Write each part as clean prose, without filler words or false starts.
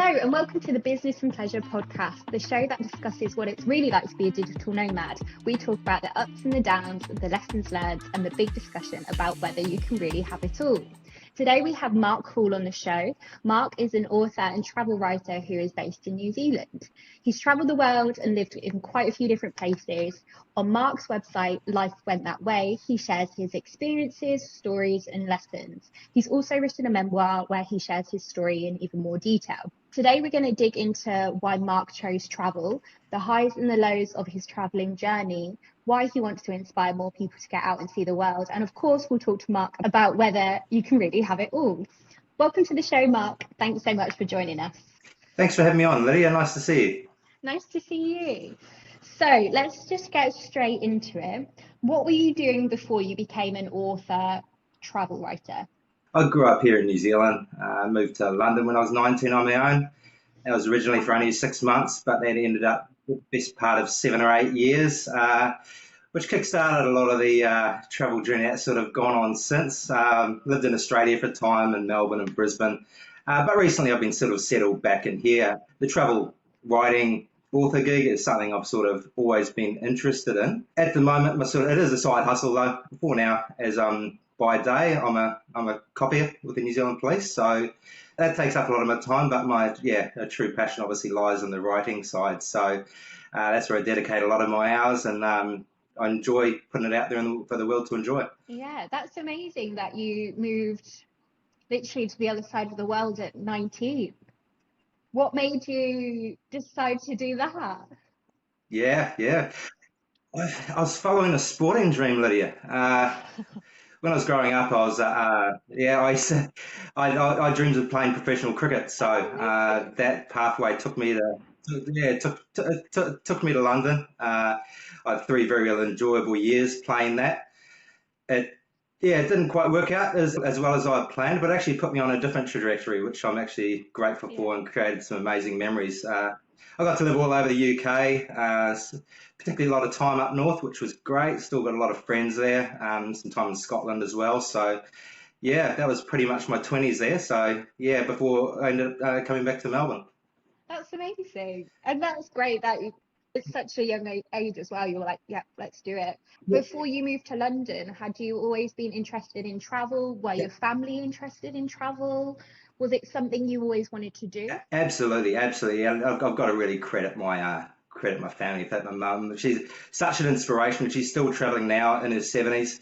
And welcome to the Business and Pleasure podcast, the show that discusses what it's really like to be a digital nomad. We talk about the ups and the downs, the lessons learned, and the big discussion about whether you can really have it all. Today we have Marc Hall on the show. Marc is an author and travel writer who is based in New Zealand. He's travelled the world and lived in quite a few different places. On Marc's website, Life Went That Way, he shares his experiences, stories and lessons. He's also written a memoir where he shares his story in even more detail. Today we're going to dig into why Marc chose travel, the highs and the lows of his travelling journey, why he wants to inspire more people to get out and see the world. And of course, we'll talk to Marc about whether you can really have it all. Welcome to the show, Marc. Thanks so much for joining us. Thanks for having me on, Lydia. Nice to see you. Nice to see you. So let's just get straight into it. What were you doing before you became an author, travel writer? I grew up here in New Zealand. Moved to London when I was 19 on my own. That was originally for only 6 months, but that ended up the best part of 7 or 8 years, which kickstarted a lot of the travel journey that's sort of gone on since. Lived in Australia for a time, in Melbourne and Brisbane. But recently I've been sort of settled back in here. The travel writing author gig is something I've sort of always been interested in. At the moment, it is a side hustle though. For now, as by day, I'm a copier with the New Zealand Police, so that takes up a lot of my time. But a true passion obviously lies in the writing side. So that's where I dedicate a lot of my hours, and I enjoy putting it out there for the world to enjoy. Yeah, that's amazing that you moved literally to the other side of the world at 19. What made you decide to do that? Yeah. I was following a sporting dream, Lydia. When I was growing up, I dreamed of playing professional cricket. So that pathway took me to London. I had 3 very enjoyable years playing that. It didn't quite work out as well as I planned, but actually put me on a different trajectory, which I'm actually grateful for, and created some amazing memories. I got to live all over the UK, particularly a lot of time up north, which was great. Still got a lot of friends there, some time in Scotland as well. So, yeah, that was pretty much my 20s there. So, yeah, before I ended up coming back to Melbourne. That's amazing. And that's great that it's such a young age as well. You were like, yeah, let's do it. Yeah. Before you moved to London, had you always been interested in travel? Were your family interested in travel? Was it something you always wanted to do? Absolutely. And I've got to really credit my family. In fact, my mum, she's such an inspiration. She's still traveling now in her 70s.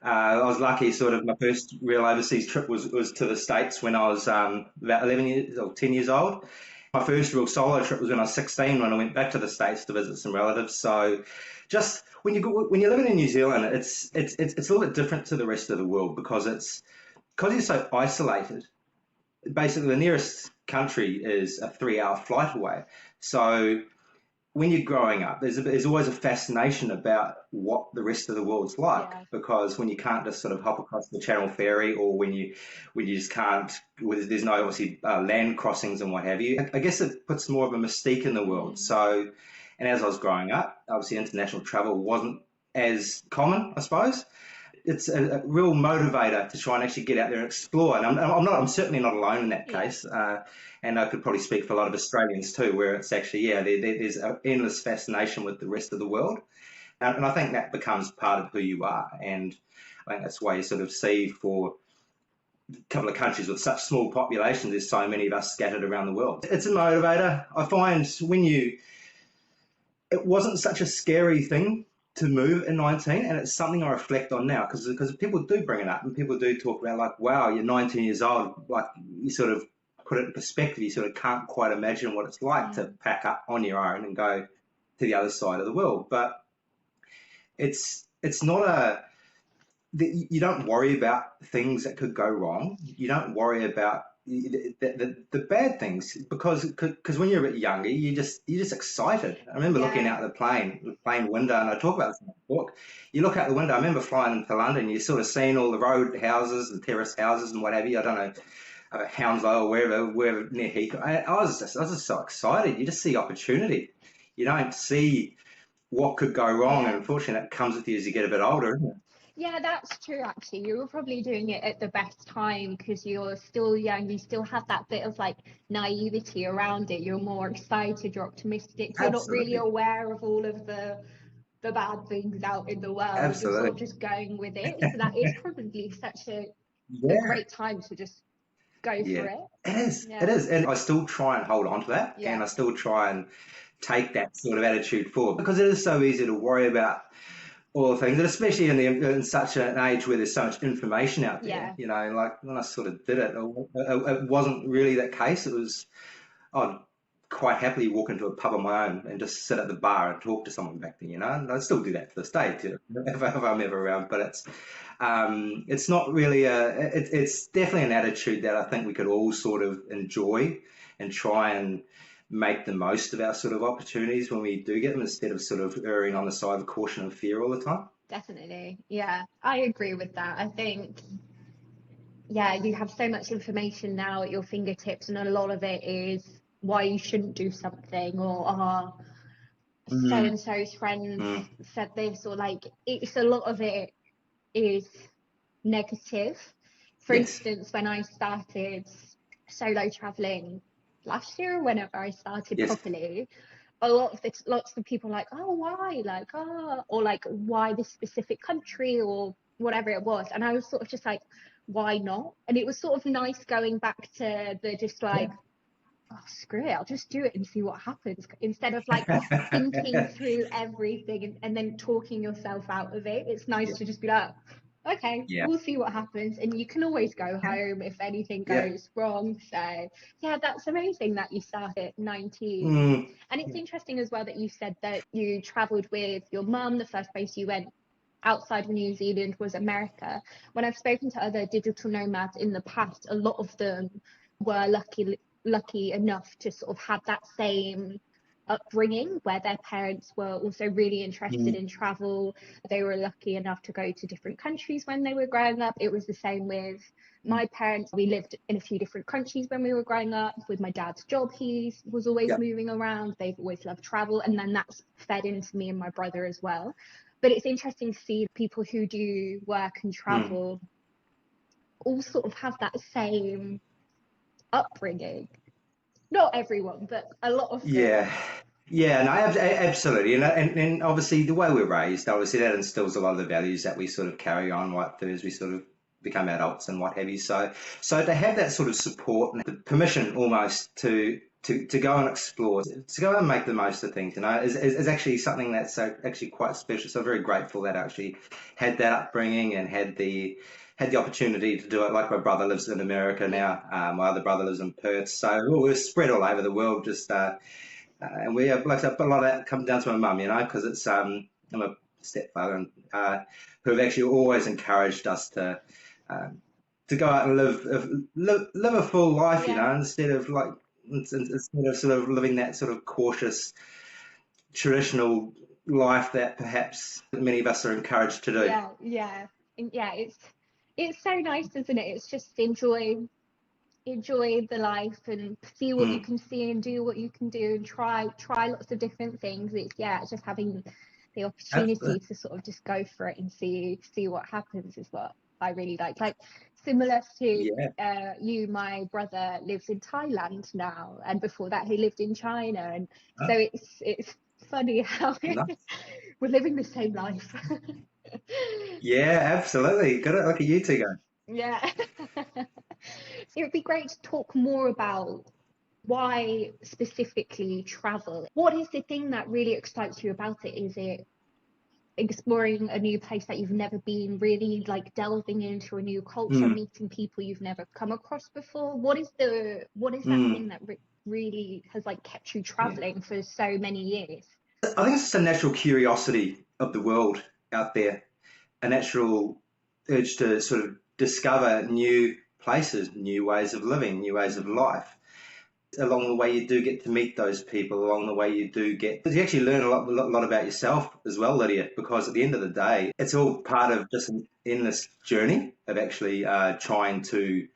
I was lucky, sort of my first real overseas trip was to the States when I was about 11 years or 10 years old. My first real solo trip was when I was 16, when I went back to the States to visit some relatives. So just when you're living in New Zealand, it's a little bit different to the rest of the world because you're so isolated. Basically, the nearest country is a 3-hour flight away. So when you're growing up, there's always a fascination about what the rest of the world's like, because when you can't just sort of hop across the Channel Ferry, or when you just can't, there's no obviously land crossings and what have you. I guess it puts more of a mystique in the world. So, and as I was growing up, obviously international travel wasn't as common, I suppose. It's a real motivator to try and actually get out there and explore. And I'm certainly not alone in that case. And I could probably speak for a lot of Australians too, where it's actually, there's an endless fascination with the rest of the world. And I think that becomes part of who you are. And I think that's why you sort of see for a couple of countries with such small populations, there's so many of us scattered around the world. It's a motivator. I find it wasn't such a scary thing to move in 19, and it's something I reflect on now because people do bring it up and people do talk about, like, wow, you're 19 years old, like, you sort of put it in perspective, you sort of can't quite imagine what it's like to pack up on your own and go to the other side of the world. But it's not you don't worry about things that could go wrong. You don't worry about the bad things because when you're a bit younger, you're just excited. I remember looking out the plane window, and I talk about this in the book. You look out the window. I remember flying into London. You sort of seeing all the road houses and terrace houses and what have you. I don't know, Hounslow or wherever near Heathrow. I was just so excited. You just see opportunity. You don't see what could go wrong, and unfortunately, that comes with you as you get a bit older, isn't it? Yeah, that's true, actually. You were probably doing it at the best time because you're still young. You still have that bit of like naivety around it. You're more excited, you're optimistic. You're not really Absolutely. aware of all of the bad things out in the world. You're sort of Absolutely. just going with it. So that is probably such a Yeah. great time to just go for Yeah. it. It is. It Yeah. is. And I still try and hold on to that, and Yeah. I still try and take that sort of attitude forward because it is so easy to worry about all the things, and especially in such an age where there's so much information out there. Yeah. You know, like when I sort of did it, it wasn't really that case. It was I'd quite happily walk into a pub on my own and just sit at the bar and talk to someone back then. You know, and I still do that to this day too, if I'm ever around. But it's not really it's definitely an attitude that I think we could all sort of enjoy and try and make the most of our sort of opportunities when we do get them instead of sort of erring on the side of caution and fear all the time. Definitely. Yeah. I agree with that. I think, yeah, you have so much information now at your fingertips, and a lot of it is why you shouldn't do something, or so Mm, and so's friends mm, said this, or like it's a lot of it is negative. For yes, instance, when I started solo traveling last year, whenever I started yes, properly, a lot of lots of people like, oh, why, like, oh, or like, why this specific country or whatever it was, and I was sort of just like, why not? And it was sort of nice going back to the just like, oh, screw it, I'll just do it and see what happens, instead of like thinking through everything and then talking yourself out of it. It's nice yeah, to just be like, okay, yeah, we'll see what happens, and you can always go home if anything yeah, goes wrong. So yeah, that's amazing that you started at 19. mm, And it's interesting as well that you said that you traveled with your mum. The first place you went outside of New Zealand was America. When I've spoken to other digital nomads in the past, a lot of them were lucky enough to sort of have that same upbringing where their parents were also really interested mm, in travel. They were lucky enough to go to different countries when they were growing up. It was the same with mm, my parents. We lived in a few different countries when we were growing up. With my dad's job, he was always yeah, moving around. They've always loved travel, and then that's fed into me and my brother as well. But it's interesting to see people who do work and mm, travel all sort of have that same upbringing. Not everyone, but a lot of them. yeah. Yeah, no, absolutely, and obviously the way we're raised, obviously that instills a lot of the values that we sort of carry on right through as we sort of become adults and what have you. So to have that sort of support and the permission almost to go and explore, to go and make the most of things, you know, is actually something that's actually quite special. So I'm very grateful that I actually had that upbringing and had the opportunity to do it. Like my brother lives in America Yeah, now, my other brother lives in Perth, so we're spread all over the world, just. And we have, like I said, a lot of that comes down to my mum, you know, because I'm a stepfather, and who have actually always encouraged us to go out and live a full life, you yeah, know, instead of like instead of sort of living that sort of cautious traditional life that perhaps many of us are encouraged to do. yeah. And yeah, it's so nice, isn't it? It's just enjoy the life and see what you Mm, can see and do what you can do and try lots of different things. It's, yeah, it's just having the opportunity absolutely. to sort of just go for it and see what happens is what I really like. Like, similar to Yeah. you, my brother lives in Thailand now, and before that he lived in China, and so Oh, it's funny how nice. we're living the same life. Yeah, absolutely. Got it. Look at you two go. Yeah. It would be great to talk more about why specifically travel. What is the thing that really excites you about it? Is it exploring a new place that you've never been, really like delving into a new culture, Mm, meeting people you've never come across before? What is that mm, thing that really has like kept you yeah. traveling for so many years? I think it's just a natural curiosity of the world out there, a natural urge to sort of discover new places, new ways of living, new ways of life. Along the way, you do get to meet those people. Along the way, you actually learn a lot about yourself as well, Lydia, because at the end of the day, it's all part of just an endless journey of actually trying to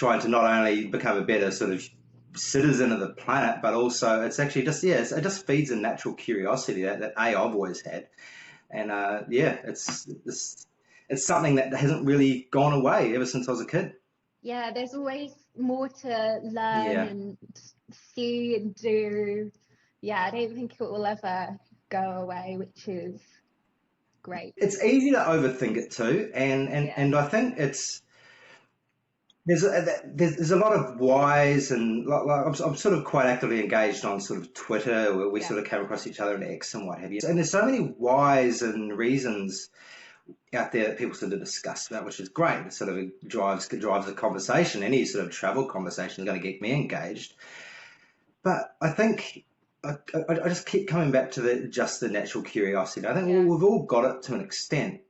not only become a better sort of citizen of the planet, but also it's actually just, yeah, it just feeds a natural curiosity that I've always had. And yeah, it's something that hasn't really gone away ever since I was a kid. Yeah, there's always more to learn Yeah. and see and do. Yeah, I don't think it will ever go away, which is great. It's easy to overthink it too, Yeah, and I think it's there's a lot of whys, and I'm sort of quite actively engaged on sort of Twitter, where we yeah, sort of came across each other in X and what have you. And there's so many whys and reasons out there that people sort of discuss about, which is great. It sort of drives the conversation. Any sort of travel conversation is going to get me engaged. But I think I just keep coming back to the natural curiosity. I think yeah, we've all got it to an extent.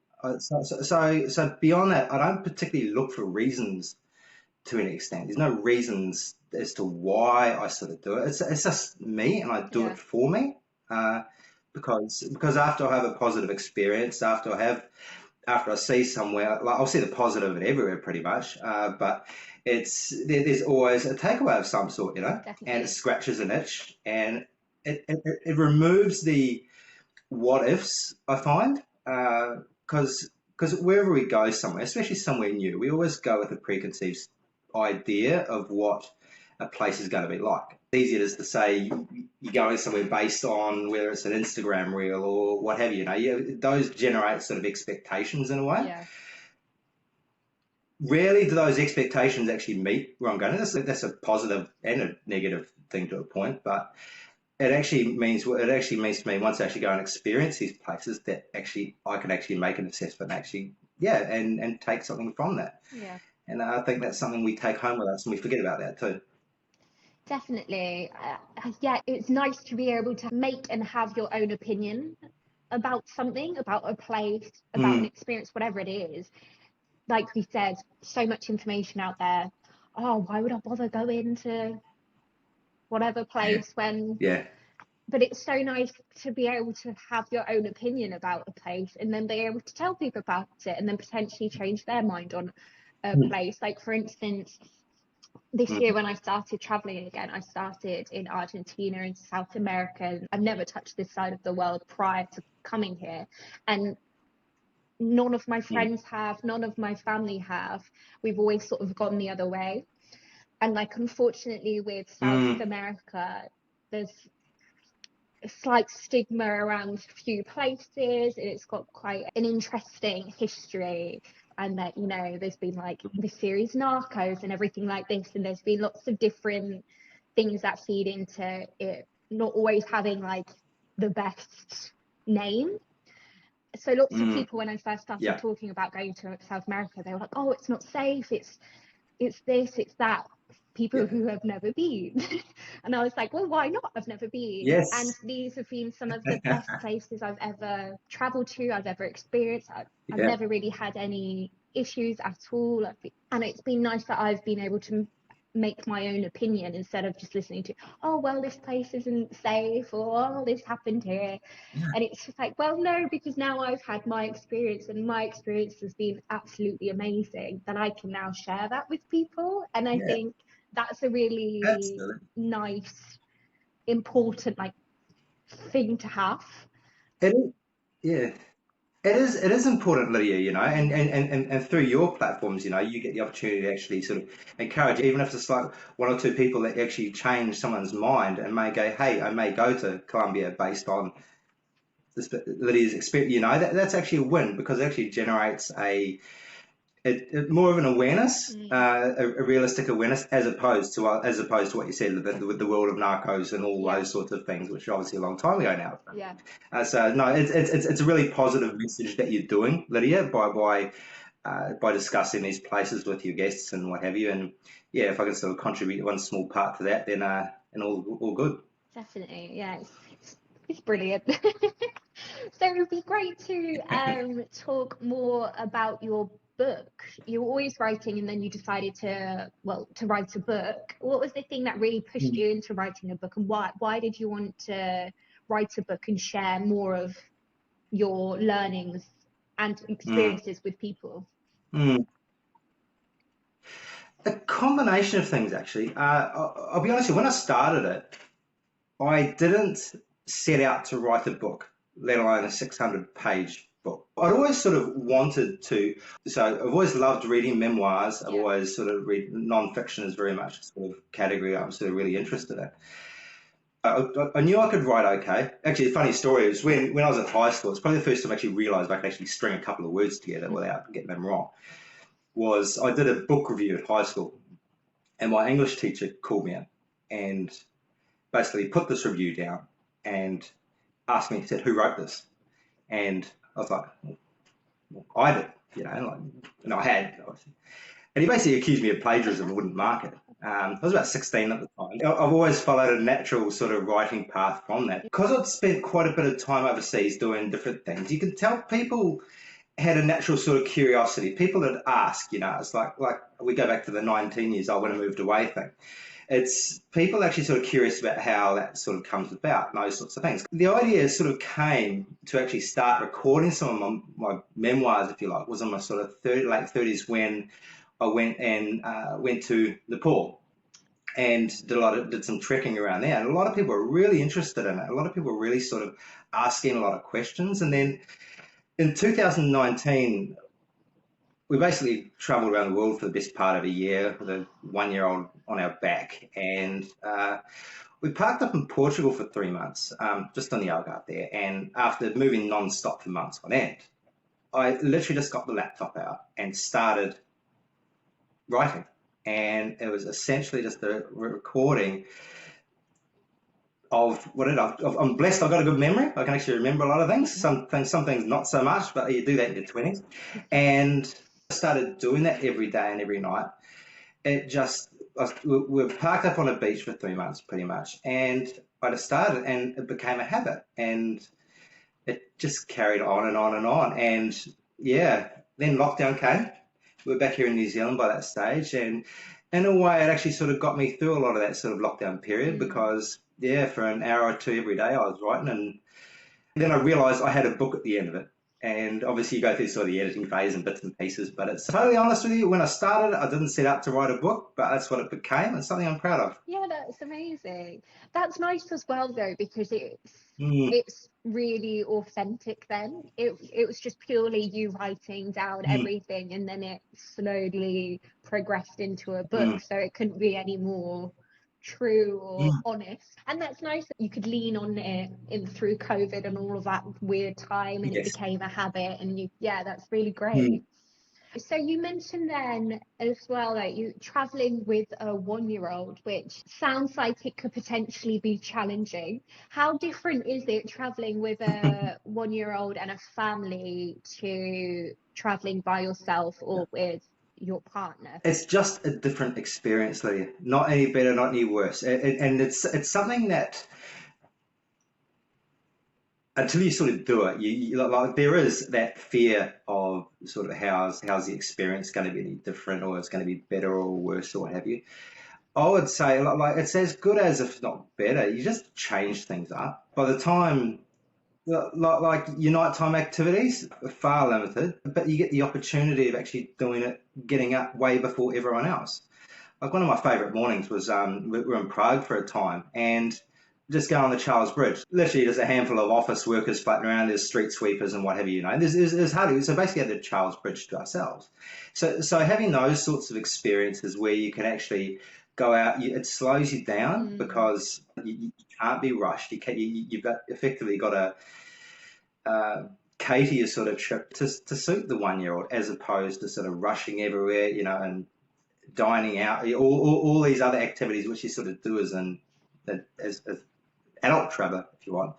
So beyond that, I don't particularly look for reasons to an extent. There's no reasons as to why I sort of do it. It's just me, and I do yeah, it for me. Uh, because after I have a positive experience, after I see somewhere, like I'll see the positive in everywhere pretty much. But there's always a takeaway of some sort, and it definitely. scratches an itch, and it removes the what ifs, I find, because wherever we go somewhere, especially somewhere new, we always go with a preconceived idea of what a place is going to be like. It's easier just to say you're going somewhere based on whether it's an Instagram reel or what have you. Those generate sort of expectations in a way. Yeah, Rarely do those expectations actually meet where I'm going. That's a positive and a negative thing to a point, but it actually means to me, once I actually go and experience these places, that actually I can actually make an assessment, actually, yeah, and take something from that. yeah, And I think that's something we take home with us, and we forget about that too. definitely. Yeah, it's nice to be able to make and have your own opinion about something, about a place, about an Mm, experience, whatever it is. Like we said, so much information out there. Oh, why would I bother going to whatever yeah, place when, yeah, but it's so nice to be able to have your own opinion about a place and then be able to tell people about it and then potentially change their mind on a mm, place. Like, for instance, this year mm, when I started traveling again, I started in Argentina and South America. And I've never touched this side of the world prior to coming here. And none of my mm, friends have, none of my family have. We've always sort of gone the other way. And like, unfortunately, with South mm, America, there's a slight stigma around a few places, and it's got quite an interesting history. And that, there's been like the series Narcos and everything like this, and there's been lots of different things that feed into it not always having like the best name. So lots of mm, people, when I first started yeah, talking about going to South America, they were like, oh, it's not safe, it's this, it's that. People yeah, who have never been. And I was like, well, why not? I've never been. And yes, these have been some of the best places I've ever traveled to, I've ever experienced. I've yeah, never really had any issues at all. And it's been nice that I've been able to make my own opinion instead of just listening to, oh, well, this place isn't safe, or oh, this happened here. And it's just like, well, no, because now I've had my experience and my experience has been absolutely amazing, then I can now share that with people. And I yeah, think that's a really absolutely. nice, important like thing to have. It is, yeah. It is important, Lydia, and through your platforms, you get the opportunity to actually sort of encourage, even if it's like one or two people that actually change someone's mind and may go, hey, I may go to Colombia based on Lydia's experience. That's actually a win, because it actually generates more of an awareness, Mm, a realistic awareness, as opposed to what you said with the world of narcos and all yeah, those sorts of things, which are obviously a long time ago now. yeah, So no, it's a really positive message that you're doing, Lydia, by discussing these places with your guests and what have you. And yeah, if I can sort of contribute one small part to that, then and all good. definitely. Yeah, it's brilliant. So it would be great to talk more about your book. You were always writing, and then you decided to write a book. What was the thing that really pushed Mm. you into writing a book, and why did you want to write a book and share more of your learnings and Mm. experiences with people? Mm. A combination of things, actually. I'll be honest with you, when I started it, I didn't set out to write a book, let alone a 600-page book. I'd always sort of wanted to, so I've always loved reading memoirs. I've Yeah. always sort of read non-fiction is very much a sort of category I'm sort of really interested in. I knew I could write okay. Actually, a funny story is when I was at high school, it's probably the first time I actually realised I could actually string a couple of words together without getting them wrong, was I did a book review at high school, and my English teacher called me in and basically put this review down and asked me, he said, who wrote this? And I was like, well, I did, and I had, obviously. And he basically accused me of plagiarism and wouldn't mark it. I was about 16 at the time. I've always followed a natural sort of writing path from that. Because I'd spent quite a bit of time overseas doing different things, you can tell people had a natural sort of curiosity. People that ask, it's like we go back to the 19 years old when I moved away thing. It's people actually sort of curious about how that sort of comes about and those sorts of things. The idea sort of came to actually start recording some of my memoirs, if you like, was in my sort of late 30s when I went to Nepal and did some trekking around there. And a lot of people were really interested in it. A lot of people were really sort of asking a lot of questions. And then in 2019, we basically traveled around the world for the best part of a year with a 1-year-old on our back. And we parked up in Portugal for 3 months, just on the Algarve there. And after moving non-stop for months on end, I literally just got the laptop out and started writing. And it was essentially just a recording of I'm blessed. I've got a good memory. I can actually remember a lot of things. Some things not so much, but you do that in your 20s. And I started doing that every day and every night. We were parked up on a beach for 3 months, pretty much, and I just started, and it became a habit, and it just carried on and on and on. And yeah, then lockdown came. We were back here in New Zealand by that stage, and in a way, it actually sort of got me through a lot of that sort of lockdown period because, yeah, for an hour or two every day I was writing, and then I realised I had a book at the end of it. And obviously you go through sort of the editing phase and bits and pieces, but it's totally honest with you, when I started, I didn't set out to write a book, but that's what it became. It's something I'm proud of. Yeah, that's amazing. That's nice as well though, because Mm, it's really authentic then. It was just purely you writing down mm, everything and then it slowly progressed into a book. mm, So it couldn't be any more true or mm. honest. And that's nice that you could lean on it in through COVID and all of that weird time and it Yes. became a habit and yeah, that's really Mm. great. So you mentioned then as well that you traveling with a 1-year-old, which sounds like it could potentially be challenging. How different is it traveling with a 1-year-old and a family to traveling by yourself or with your partner? It's just a different experience, Lydia. Not any better, not any worse. And it's something that until you sort of do it, like there is that fear of sort of how's the experience going to be any different, or it's going to be better or worse, or what have you. I would say like it's as good as, if not better. You just change things up. By the time like your nighttime activities are far limited, but you get the opportunity of actually doing it, getting up way before everyone else. Like one of my favourite mornings was we were in Prague for a time and just go on the Charles Bridge. Literally just a handful of office workers floating around, there's street sweepers and what have you, There's hardly, so basically had the Charles Bridge to ourselves. So having those sorts of experiences where you can actually go out, it slows you down because you can't be rushed. You've got effectively got to cater your sort of trip to suit the 1-year-old as opposed to sort of rushing everywhere, and dining out, all these other activities which you sort of do as adult traveller, if you want.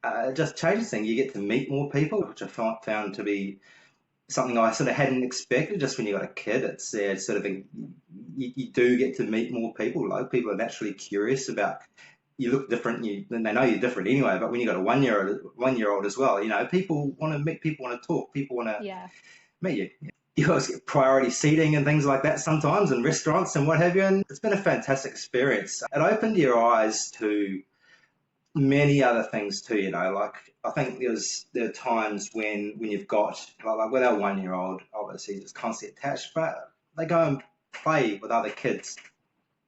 It just changes things. You get to meet more people, which I found to be something I sort of hadn't expected. Just when you got a kid, it's sort of you do get to meet more people. Like people are naturally curious about. You look different, and they know you're different anyway. But when you got a 1-year-old as well, people want to meet, people want to talk, people want to Yeah. meet you. You always get priority seating and things like that sometimes in restaurants and what have you. And it's been a fantastic experience. It opened your eyes to many other things too, like I think there are times when you've got, like with our 1-year-old, obviously it's constantly attached, but they go and play with other kids,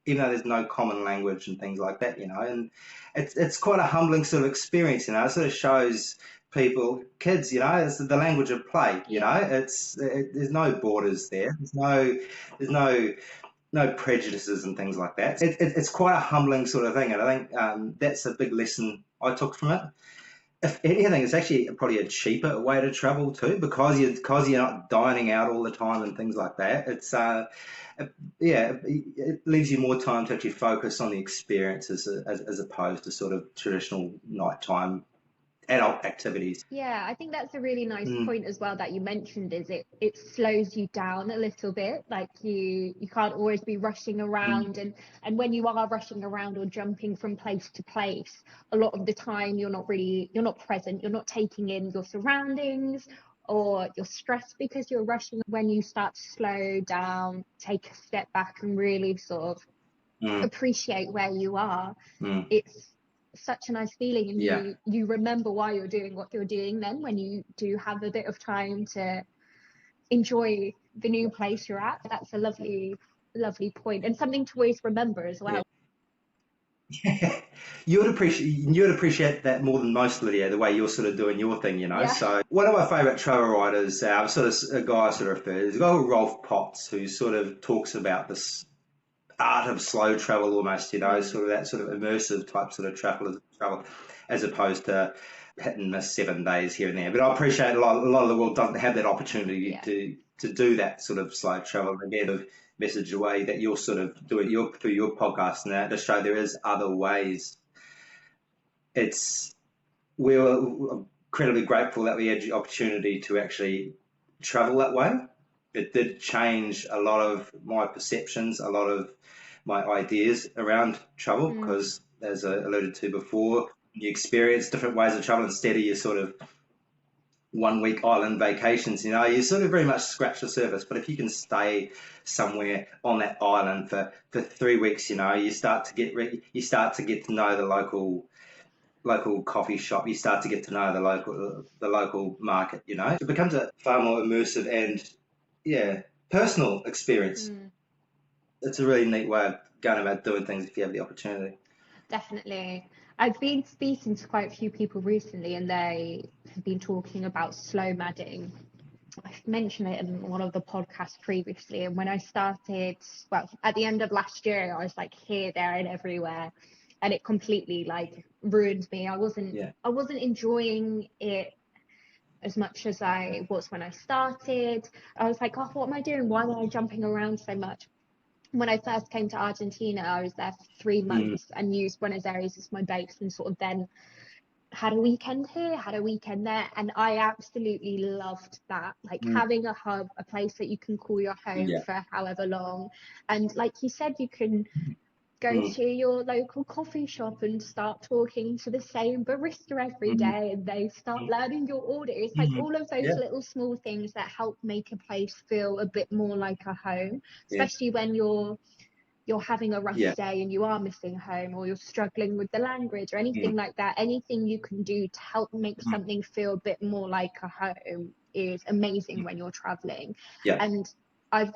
even though there's no common language and things like that, and it's quite a humbling sort of experience, It sort of shows people, kids, it's the language of play, there's no borders there. There's no prejudices and things like that. It's quite a humbling sort of thing, and I think that's a big lesson I took from it. If anything, it's actually probably a cheaper way to travel too, because you're not dining out all the time and things like that. It leaves you more time to actually focus on the experiences as opposed to sort of traditional nighttime adult activities. Yeah, I think that's a really nice Mm, point as well that you mentioned is it slows you down a little bit. Like you can't always be rushing mm, around, and when you are rushing around or jumping from place to place, a lot of the time you're not present, you're not taking in your surroundings, or you're stressed because you're rushing. When you start to slow down, take a step back and really sort of mm, appreciate where you are, mm. it's such a nice feeling, and Yeah. you remember why you're doing what you're doing then when you do have a bit of time to enjoy the new place you're at. That's a lovely point, and something to always remember as Yeah. well. You'd appreciate that more than most, Lydia, the way you're sort of doing your thing. Yeah. So one of my favourite travel writers, sort of a guy I sort of refer to, is a guy called Rolf Potts, who sort of talks about this art of slow travel almost, Mm, sort of that sort of immersive type sort of travel as opposed to hit and miss 7 days here and there. But I appreciate a lot of the world doesn't have that opportunity yeah, to do that sort of slow travel and get a message away that you're sort of doing through your podcast and that to show there is other ways. It's we were incredibly grateful that we had the opportunity to actually travel that way. It did change a lot of my perceptions, a lot of my ideas around travel, mm, because as I alluded to before, you experience different ways of travel instead of your sort of 1 week island vacations. You sort of very much scratch the surface, but if you can stay somewhere on that island for 3 weeks, you start to get to know the local coffee shop. You start to get to know the local market. It becomes a far more immersive and personal experience. mm. It's a really neat way of going about doing things if you have the opportunity. Definitely. I've been speaking to quite a few people recently, and they have been talking about slow madding. I've mentioned it in one of the podcasts previously, and when I started, well, at the end of last year, I was like here, there, and everywhere, and it completely like ruined me. Yeah. I wasn't enjoying it as much as I was when I started. I was like, oh, what am I doing? Why am I jumping around so much? When I first came to Argentina, I was there for three Mm, months and used Buenos Aires as my base, and sort of then had a weekend here, had a weekend there, and I absolutely loved that. Like mm, having a hub, a place that you can call your home yeah. for however long. And like you said, you can go Mm, to your local coffee shop and start talking to the same barista every mm, day, and they start learning your order. It's like mm, all of those yeah. little small things that help make a place feel a bit more like a home, Yeah. especially when you're having a rough Yeah. day and you are missing home, or you're struggling with the language or anything Mm, like that. Anything you can do to help make mm, something feel a bit more like a home is amazing when you're traveling. yeah. And I've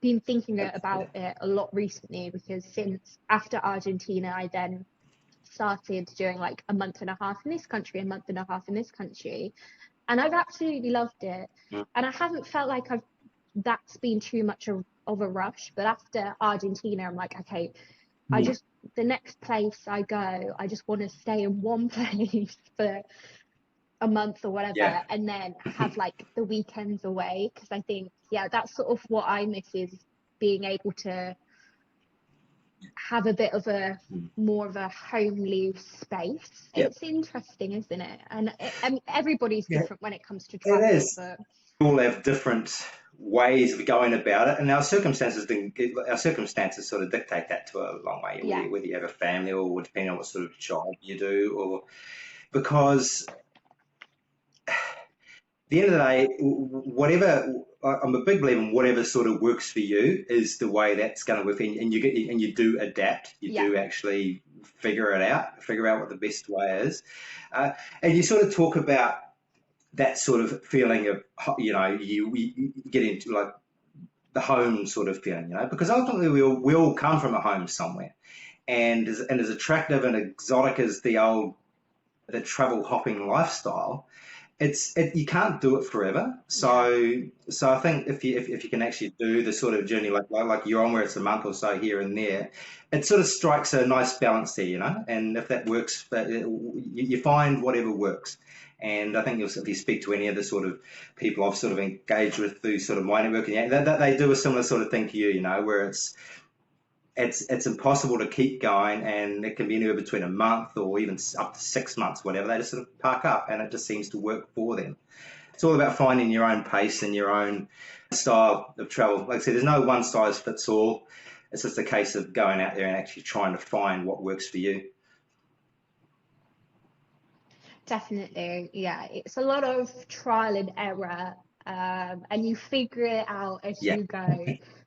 been thinking Yeah. about it a lot recently, because since after Argentina, I then started doing like a month and a half in this country, a month and a half in this country, and I've absolutely loved it. Mm, And I haven't felt like that's been too much of a rush. But after Argentina, I'm like, okay, I mm, just, the next place I go, I just want to stay in one place for a month or yeah. whatever, and then have like the weekends away. Because I think, yeah, that's sort of what I miss, is being able to have a bit of a Mm, more of a homely space. yeah. It's interesting, isn't it? And everybody's Yeah. different when it comes to It travel, is. but We all have different ways of going about it, and our circumstances sort of dictate that to a long way. Whether yeah, you, whether you have a family or depending on what sort of job you do, or because the end of the day, whatever I'm a big believer in, whatever sort of works for you is the way that's going to work, and you do adapt, you yeah, do actually figure out what the best way is, and you sort of talk about that sort of feeling of you get into like the home sort of feeling, because ultimately we all come from a home somewhere, and as attractive and exotic as the old the travel hopping lifestyle, you can't do it forever. So I think if you can actually do the sort of journey like you're on, where it's a month or so here and there, it sort of strikes a nice balance there, And if that works, you find whatever works. And I think if you speak to any of the sort of people I've sort of engaged with through sort of my networking, they do a similar sort of thing to you, where it's impossible to keep going, and it can be anywhere between a month or even up to 6 months, whatever. They just sort of park up, and it just seems to work for them. It's all about finding your own pace and your own style of travel. Like I said, there's no one size fits all. It's just a case of going out there and actually trying to find what works for you. Definitely, yeah. It's a lot of trial and error, and you figure it out as Yeah. you go.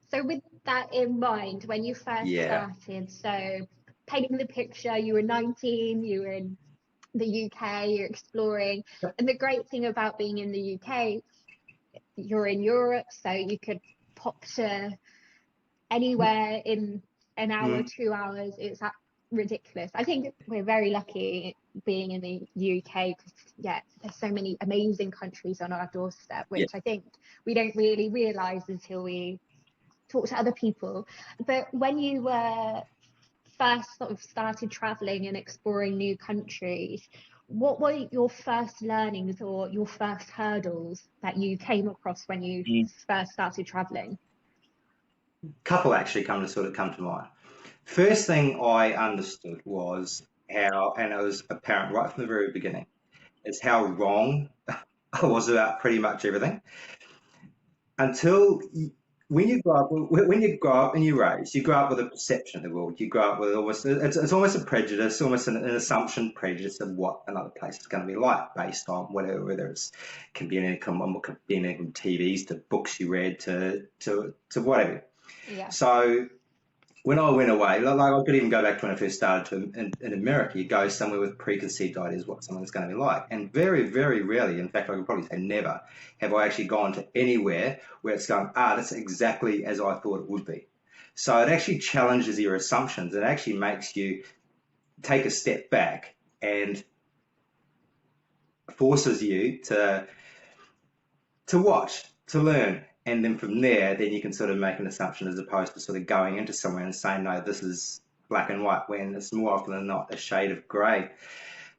So with that in mind, when you first Yeah. started, so painting the picture, you were 19, you were in the UK, you're exploring. And the great thing about being in the UK, you're in Europe, so you could pop to anywhere in an hour, 2 hours. It's ridiculous. I think we're very lucky being in the UK because, yeah, there's so many amazing countries on our doorstep, which I think we don't really realise until we talk to other people. But when you were first sort of started traveling and exploring new countries, what were your first learnings or your first hurdles that you came across when you first started traveling? Couple actually come to mind. First thing I understood was how, and it was apparent right from the very beginning, is how wrong I was about pretty much everything. Until when you grow up and you grow up with a perception of the world. You grow up with it's almost a prejudice, almost an assumption prejudice of what another place is going to be like based on whether it's can be anything from TVs to books you read to whatever. Yeah. So when I went away, like I could even go back to when I first started in America. You go somewhere with preconceived ideas what something's going to be like, and very, very rarely, in fact, I could probably say never, have I actually gone to anywhere where it's going, that's exactly as I thought it would be. So it actually challenges your assumptions. It actually makes you take a step back and forces you to watch, to learn. And then from there, then you can sort of make an assumption as opposed to sort of going into somewhere and saying, no, this is black and white, when it's more often than not a shade of grey.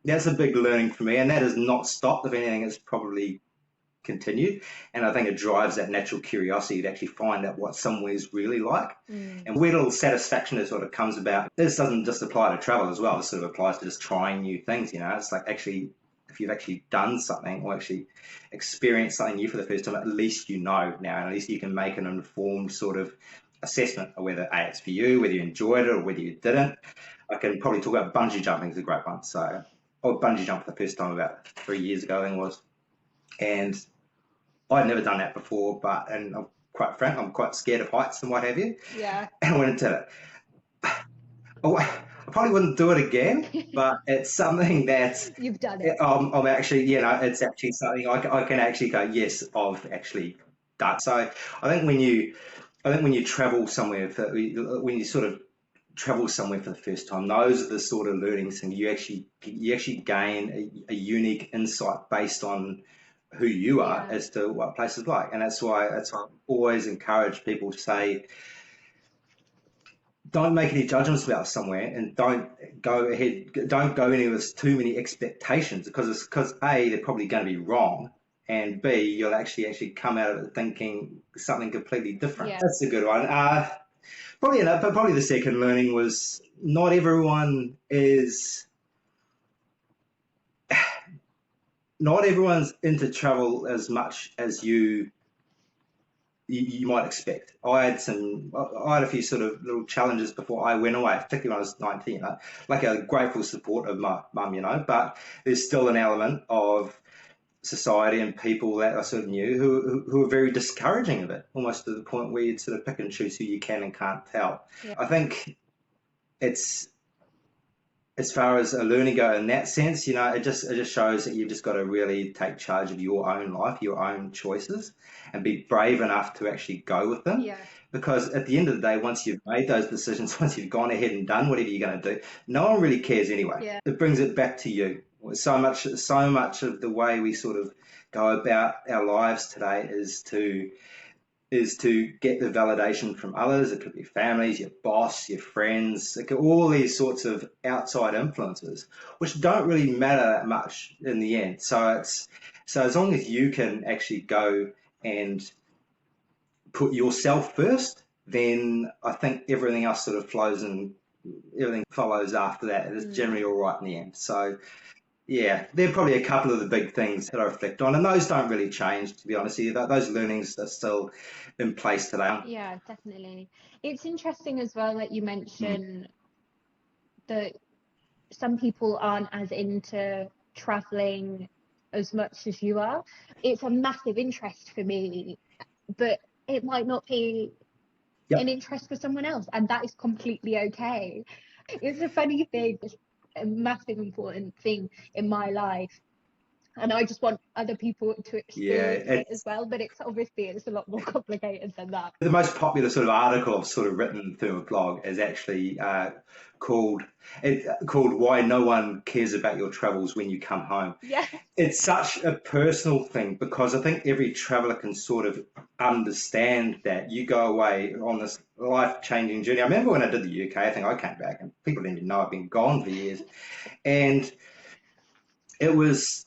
That's a big learning for me, and that has not stopped. If anything, it's probably continued. And I think it drives that natural curiosity to actually find out what somewhere's really like. And weird little satisfaction that sort of comes about. This doesn't just apply to travel as well. This sort of applies to just trying new things, It's like actually, if you've actually done something or actually experienced something new for the first time, at least you know now, and at least you can make an informed sort of assessment of whether it's for you, whether you enjoyed it or whether you didn't. I can probably talk about bungee jumping is a great one. So I bungee jumped for the first time about 3 years ago, I think it was. And I'd never done that before, and I'm quite frank, I'm quite scared of heights and what have you. Yeah. And I went into it. I probably wouldn't do it again, but it's something that You've done it. I'm actually, it's actually something I can actually go, yes, I've actually done. So I think when you travel somewhere, when you sort of travel somewhere for the first time, those are the sort of learnings, and you actually gain a unique insight based on who you are as to what a place is like. And that's why I always encourage people to say, don't make any judgments about somewhere, and don't go in with too many expectations, because A, they're probably going to be wrong, and B, you'll actually come out of it thinking something completely different. Yeah. That's a good one. Probably the second learning was not everyone's into travel as much as you might expect. I had a few sort of little challenges before I went away, particularly when I was 19, like a grateful support of my mum, but there's still an element of society and people that I sort of knew who are very discouraging of it, almost to the point where you'd sort of pick and choose who you can and can't tell. Yeah. I think it's, as far as a learning go in that sense, it just shows that you've just got to really take charge of your own life, your own choices, and be brave enough to actually go with them. Yeah. Because at the end of the day, once you've made those decisions, once you've gone ahead and done whatever you're going to do, no one really cares anyway. Yeah. It brings it back to you. So much of the way we sort of go about our lives today is to get the validation from others. It could be families, your boss, your friends, all these sorts of outside influences, which don't really matter that much in the end. So as long as you can actually go and put yourself first, then I think everything else sort of flows and everything follows after that. It's generally all right in the end. So yeah, they're probably a couple of the big things that I reflect on, and those don't really change, to be honest with you. Those learnings are still in place today. Yeah, definitely. It's interesting as well that you Mm. mention that some people aren't as into traveling as much as you are. It's a massive interest for me, but it might not be an Yep. interest for someone else, and that is completely okay. It's a funny thing, it's a massive important thing in my life, and I just want other people to Yeah, experience it as well, but it's a lot more complicated than that. the most popular sort of article I've sort of written through a blog is actually called called "Why No One Cares About Your Travels When You Come Home." Yeah. It's such a personal thing because I think every traveler can sort of understand that you go away on this life-changing journey. I remember when I did the UK, I think I came back and people didn't even know I've been gone for years, and it was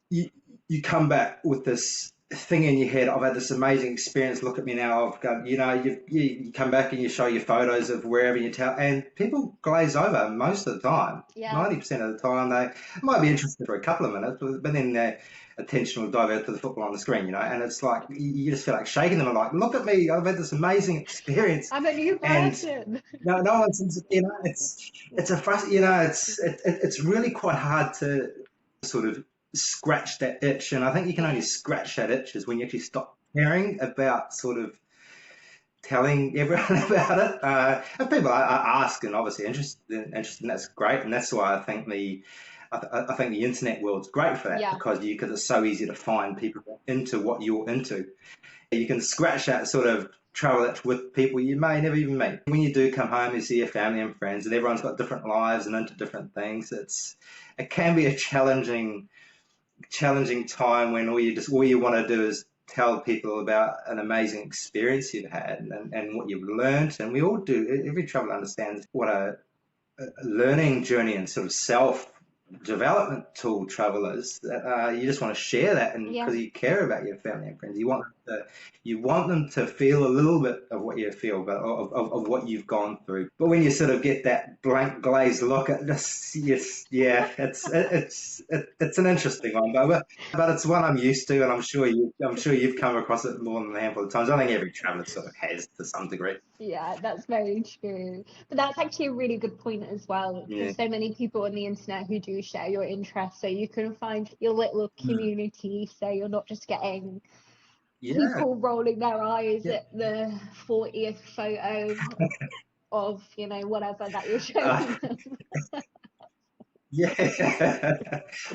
you, you come back with this thing in your head. I've had this amazing experience. Look at me now. I've got, you come back and you show your photos of wherever you tell, and people glaze over most of the time. Yeah. 90% of the time, they might be interested for a couple of minutes, but then their attention will divert to the football on the screen, and it's like you just feel like shaking them and like, look at me. I've had this amazing experience, I'm a new and person. no one seems, it's a frust, it's really quite hard to sort of scratch that itch. And I think you can only Yeah. scratch that itch is when you actually stop caring about sort of telling everyone about it. And people are ask and obviously interested, and that's great. And that's why I think I think the internet world's great for that Yeah. because it's so easy to find people into what you're into. You can scratch that sort of travel itch with people you may never even meet. When you do come home, you see your family and friends, and everyone's got different lives and into different things. It can be a challenging time when all you want to do is tell people about an amazing experience you've had and what you've learned. And we all do. Every traveler understands what a learning journey and sort of self development tool travelers that you just want to share that, and Yeah. because you care about your family and friends, you want them to feel a little bit of what you feel, but of what you've gone through. But when you sort of get that blank glazed look at this, yes, yeah, it's an interesting one, but it's one I'm used to, and I'm sure you've come across it more than a handful of times. I think every traveler sort of has to some degree. Yeah, that's very true. But that's actually a really good point as well. Yeah. There's so many people on the internet who do share your interests, so you can find your little Mm. community, so you're not just getting Yeah. people rolling their eyes Yeah. at the 40th photo of, whatever that you're Uh, showing them. Yeah,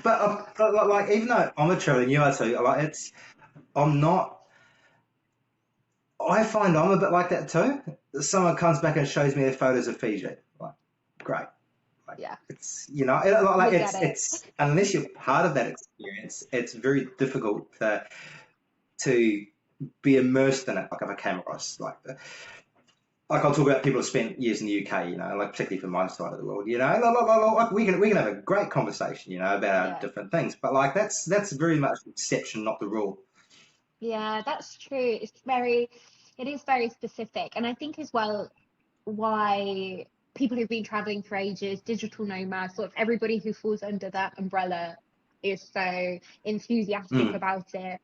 but like even though I'm a traveling you are too, like I'm not. I find I'm a bit like that too. Someone comes back and shows me their photos of Fiji, like great, like Yeah, like we get it. it's unless you're part of that experience, it's very difficult to be immersed in it. Like if I came across like I'll talk about people who spent years in the UK, like particularly from my side of the world, like we can have a great conversation, about Yeah. different things, but like that's very much the exception, not the rule. Yeah, that's true. It is very specific. And I think as well why people who've been traveling for ages, digital nomads, sort of everybody who falls under that umbrella is so enthusiastic Mm, about it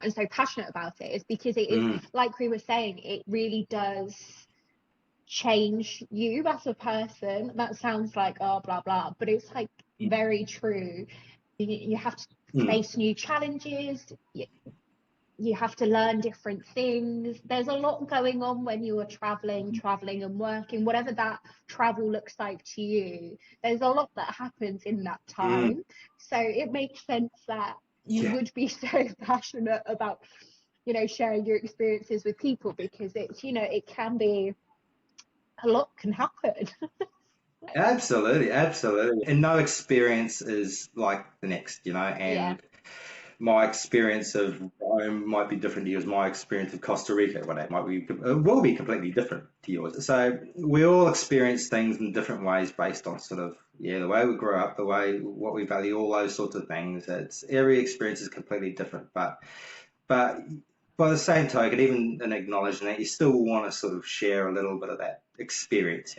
and so passionate about it is because it is, mm, like we were saying, it really does change you as a person. That sounds like, oh, blah, blah, but it's like very true. You have to mm, face new challenges. You have to learn different things. There's a lot going on when you are traveling and working, whatever that travel looks like to you. There's a lot that happens in that mm. time. So it makes sense that you Yeah. would be so passionate about, sharing your experiences with people because it can be a lot can happen. Absolutely, absolutely. And no experience is like the next, Yeah. and my experience of Rome might be different to yours. My experience of Costa Rica, well, it will be completely different to yours. So we all experience things in different ways based on sort of, yeah, the way we grow up, the way what we value, all those sorts of things. It's every experience is completely different, but by the same token, even in acknowledging that, you still want to sort of share a little bit of that experience.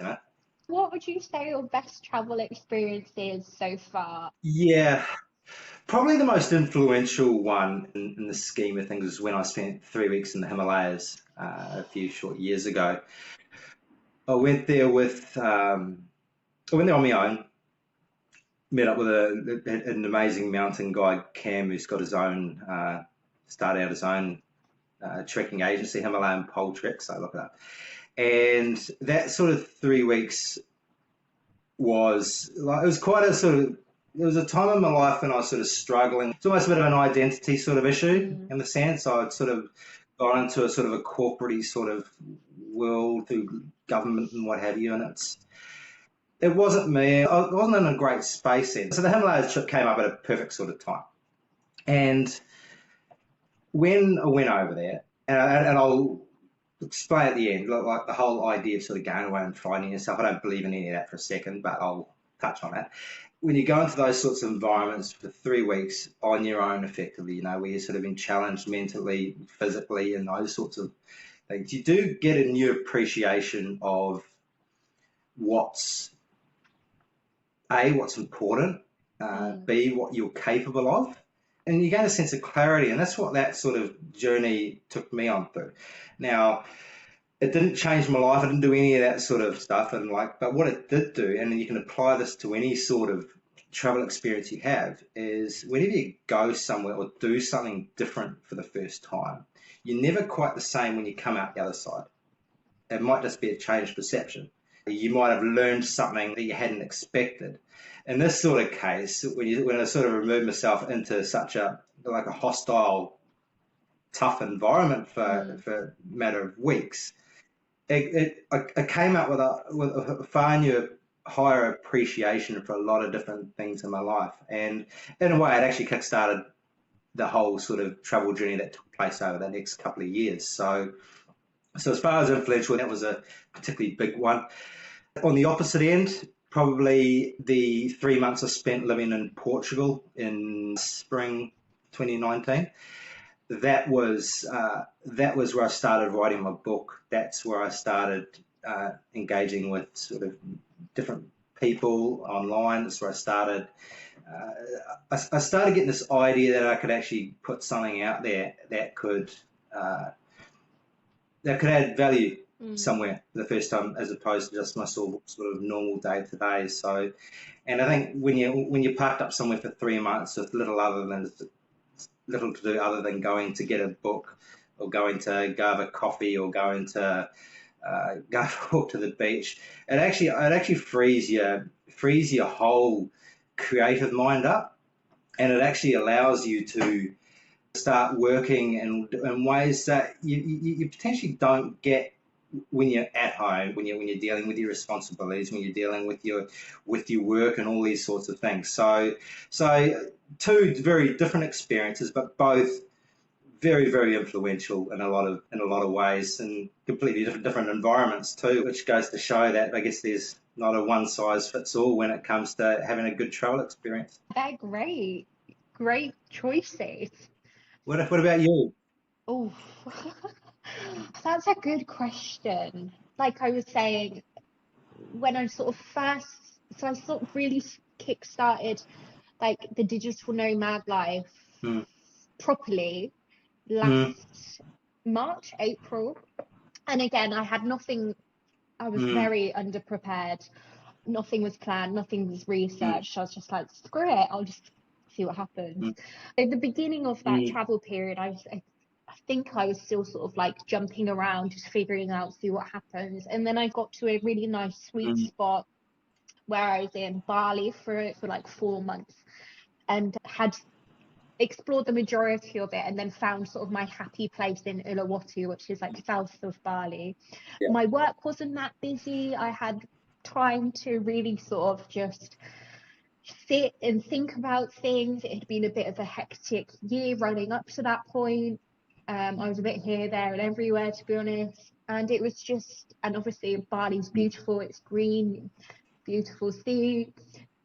What would you say your best travel experience is so far? Yeah, probably the most influential one in the scheme of things is when I spent 3 weeks in the Himalayas a few short years ago. I went there I went there on my own, met up with an amazing mountain guide, Cam, who's got his own, started out his own trekking agency, Himalayan Pole Treks, I look it up. And that sort of 3 weeks was like, it was quite a sort of, there was a time in my life when I was sort of struggling. It's almost a bit of an identity sort of issue Mm. in the sense I'd sort of gone into a sort of a corporate sort of world through government and what have you, and it wasn't me. I wasn't in a great space then. So the Himalayas trip came up at a perfect sort of time. And when I went over there, and I'll explain at the end, like the whole idea of sort of going away and finding yourself. I don't believe in any of that for a second, but I'll touch on that. When you go into those sorts of environments for 3 weeks on your own, effectively, where you're sort of being challenged mentally, physically, and those sorts of things, you do get a new appreciation of what's what's important, Mm. B, what you're capable of, and you gain a sense of clarity. And that's what that sort of journey took me on through. Now, it didn't change my life. I didn't do any of that sort of stuff. But what it did do, and you can apply this to any sort of travel experience you have, is whenever you go somewhere or do something different for the first time, you're never quite the same when you come out the other side. It might just be a changed perception. You might have learned something that you hadn't expected. In this sort of case, when I sort of removed myself into such a like a hostile, tough environment Mm. for a matter of weeks, I came up with a far new higher appreciation for a lot of different things in my life, and in a way, it actually kickstarted the whole sort of travel journey that took place over the next couple of years. So as far as influential, that was a particularly big one. On the opposite end, probably the 3 months I spent living in Portugal in spring 2019. That was where I started writing my book. That's where I started engaging with sort of different people online. That's where I started. I started getting this idea that I could actually put something out there uh, that could add value Mm. somewhere for the first time, as opposed to just my sort of normal day to day. So, and I think when you're parked up somewhere for 3 months with little to do other than going to get a book or going to go have a coffee or going to go for a walk to the beach, it actually frees your whole creative mind up, and it actually allows you to start working in ways that you potentially don't get when you're at home, when you're dealing with your responsibilities, when you're dealing with your work and all these sorts of things. So two very different experiences, but both very, very influential in a lot of ways, and completely different environments too, which goes to show that I guess there's not a one size fits all when it comes to having a good travel experience. They're great. Great choices. What about you? Oh, that's a good question. Like I was saying, when I sort of first, so I sort of really kick-started like the digital nomad life Mm, properly mm, last March, April. And again, I had nothing, I was mm, very underprepared. Nothing was planned, nothing was mm, researched. I was just like, screw it, I'll just see what happens. mm, At the beginning of that mm, travel period, I think I was still sort of like jumping around, just figuring out, see what happens. And then I got to a really nice sweet mm, spot where I was in Bali for like 4 months and had explored the majority of it and then found sort of my happy place in Uluwatu, which is like south of Bali. yeah. My work wasn't that busy. I had time to really sort of just sit and think about things. It had been a bit of a hectic year running up to that point. I was a bit here, there, and everywhere, to be honest. And it was just, and obviously Bali's beautiful, it's green, beautiful sea.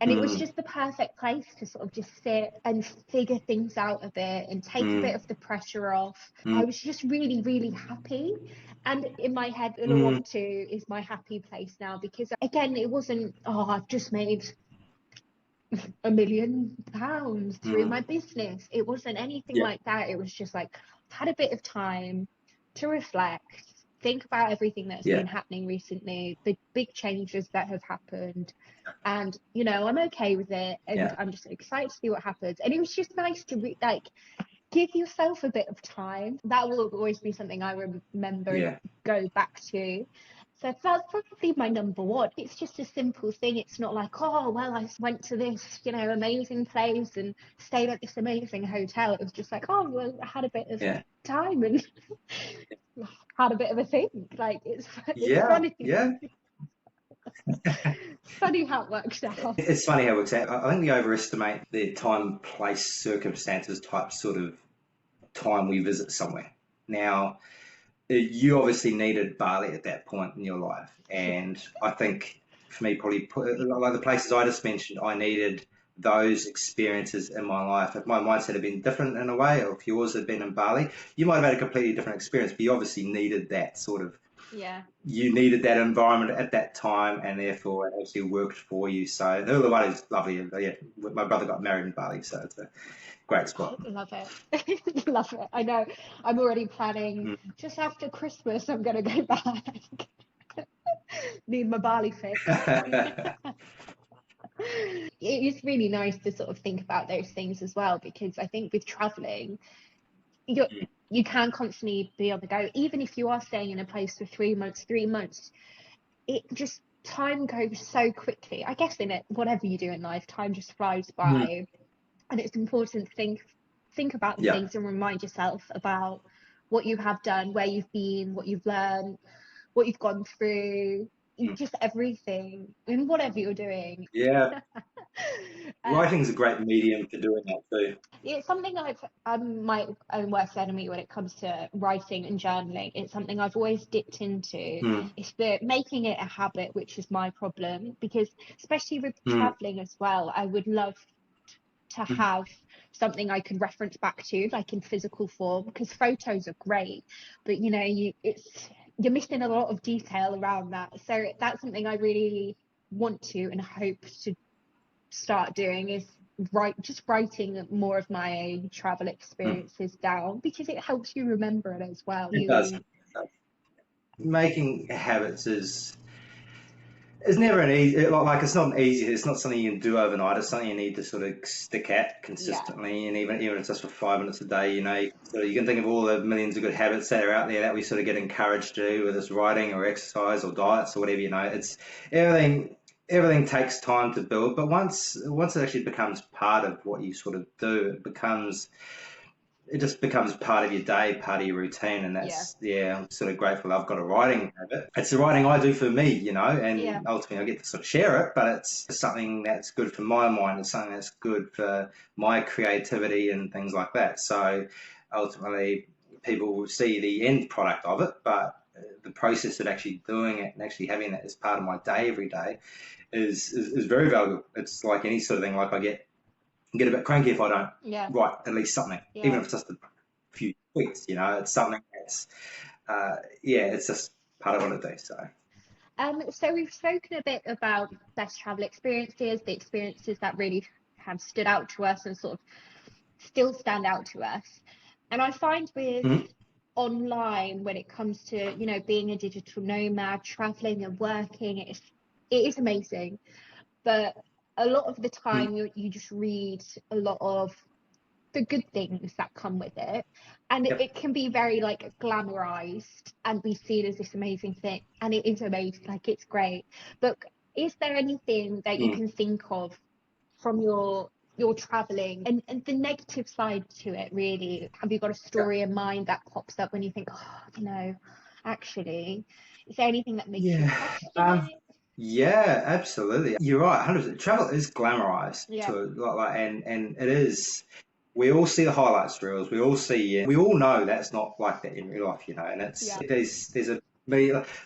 And it was Mm, just the perfect place to sort of just sit and figure things out a bit and take a bit mm, of the pressure off. I mm, was just really, really happy. And in my head, mm, Uluwatu is my happy place now because, again, it wasn't, oh, I've just made £1 million through mm. my business. It wasn't anything Yeah, like that. It was just like, I've had a bit of time to reflect, think about everything that's yeah, been happening recently, the big changes that have happened. And, you know, I'm okay with it. And yeah, I'm just excited to see what happens. And it was just nice to like give yourself a bit of time. That will always be something I remember and yeah, go back to. So that's probably my number one. It's just a simple thing. It's not like, oh, well, I went to this, you know, amazing place and stayed at this amazing hotel. It was just like, oh, well, I had a bit of yeah, time and had a bit of a think. Like it's yeah, funny, yeah. funny how it works out. It's funny how it works out. I think we overestimate the time, place, circumstances type sort of time we visit somewhere. Now, you obviously needed Bali at that point in your life, Yeah, and I think for me, probably like the places I just mentioned, I needed those experiences in my life. If my mindset had been different in a way, or if yours had been in Bali, you might have had a completely different experience. But you obviously needed that sort of yeah. you needed that environment at that time, and therefore it actually worked for you. So Uluwatu is lovely. Yeah, my brother got married in Bali, so it's a great spot. Love it. Love it. I know. I'm already planning Mm. just after Christmas. I'm gonna go back. Need my Bali fix. It is really nice to sort of think about those things as well because I think with traveling, you you can constantly be on the go. Even if you are staying in a place for 3 months, 3 months, it just time goes so quickly. I guess in it, whatever you do in life, time just flies Mm. by, and it's important to think about the Yeah. things and remind yourself about what you have done, where you've been, what you've learned, what you've gone through, Mm. just everything in whatever you're doing. Yeah. um, Writing's a great medium for doing that too. it's something I'm my own worst enemy when it comes to writing and journaling. It's something I've always dipped into. Mm. It's the making it a habit, which is my problem, because especially with Mm. traveling as well, I would love to have something I could reference back to, like in physical form, because photos are great, but you know, you're missing a lot of detail around that. So that's something I really want to and hope to start doing is writing more of my travel Mm. experiences down because it helps you remember it as well. It does. You Making habits is it's never an easy like it's not easy. It's not something you can do overnight. It's something you need to sort of stick at Yeah, consistently, and even if it's just for 5 minutes a day, you know, you can think of all the millions of good habits that are out there that we sort of get encouraged to do, whether it's writing or exercise or diets or whatever. You know, it's everything. Everything takes time to build, but once it actually becomes part of what you sort of do, it just becomes part of your day, part of your routine, and yeah, that's yeah. I'm sort of grateful I've got a writing habit. It's the writing I do for me, you know, yeah. and ultimately I get to sort of share it, but it's something that's good for my mind. It's something that's good for my creativity and things like that. So ultimately, people will see the end product of it, but the process of actually doing it and actually having that as part of my day every day is very valuable. It's like any sort of thing. Like I get a bit cranky if I don't Yeah, write at least something, even yeah. if it's just a few tweets. You know, it's something that's yeah, it's just part of what I do. So So we've spoken a bit about best travel experiences, the experiences that really have stood out to us and sort of still stand out to us. And I find with mhm. online when it comes to, you know, being a digital nomad, traveling and working, it is amazing. But a lot of the Mhm. time you just read a lot of the good things that come with it, and Yep. it can be very like glamorized and be seen as this amazing thing, and it is amazing, like it's great. But is there anything that you Mm. can think of from your traveling and the negative side to it? Really, have you got a Yeah. story in mind that pops up when you think, oh, you know, actually, is there anything that makes you Yeah. question Um, it? Yeah, absolutely. You're right, 100%. Travel is glamorized Yeah, to and it is. We all see the highlights reels. We all see. We all know that's not like that in real life, And it's yeah, there's a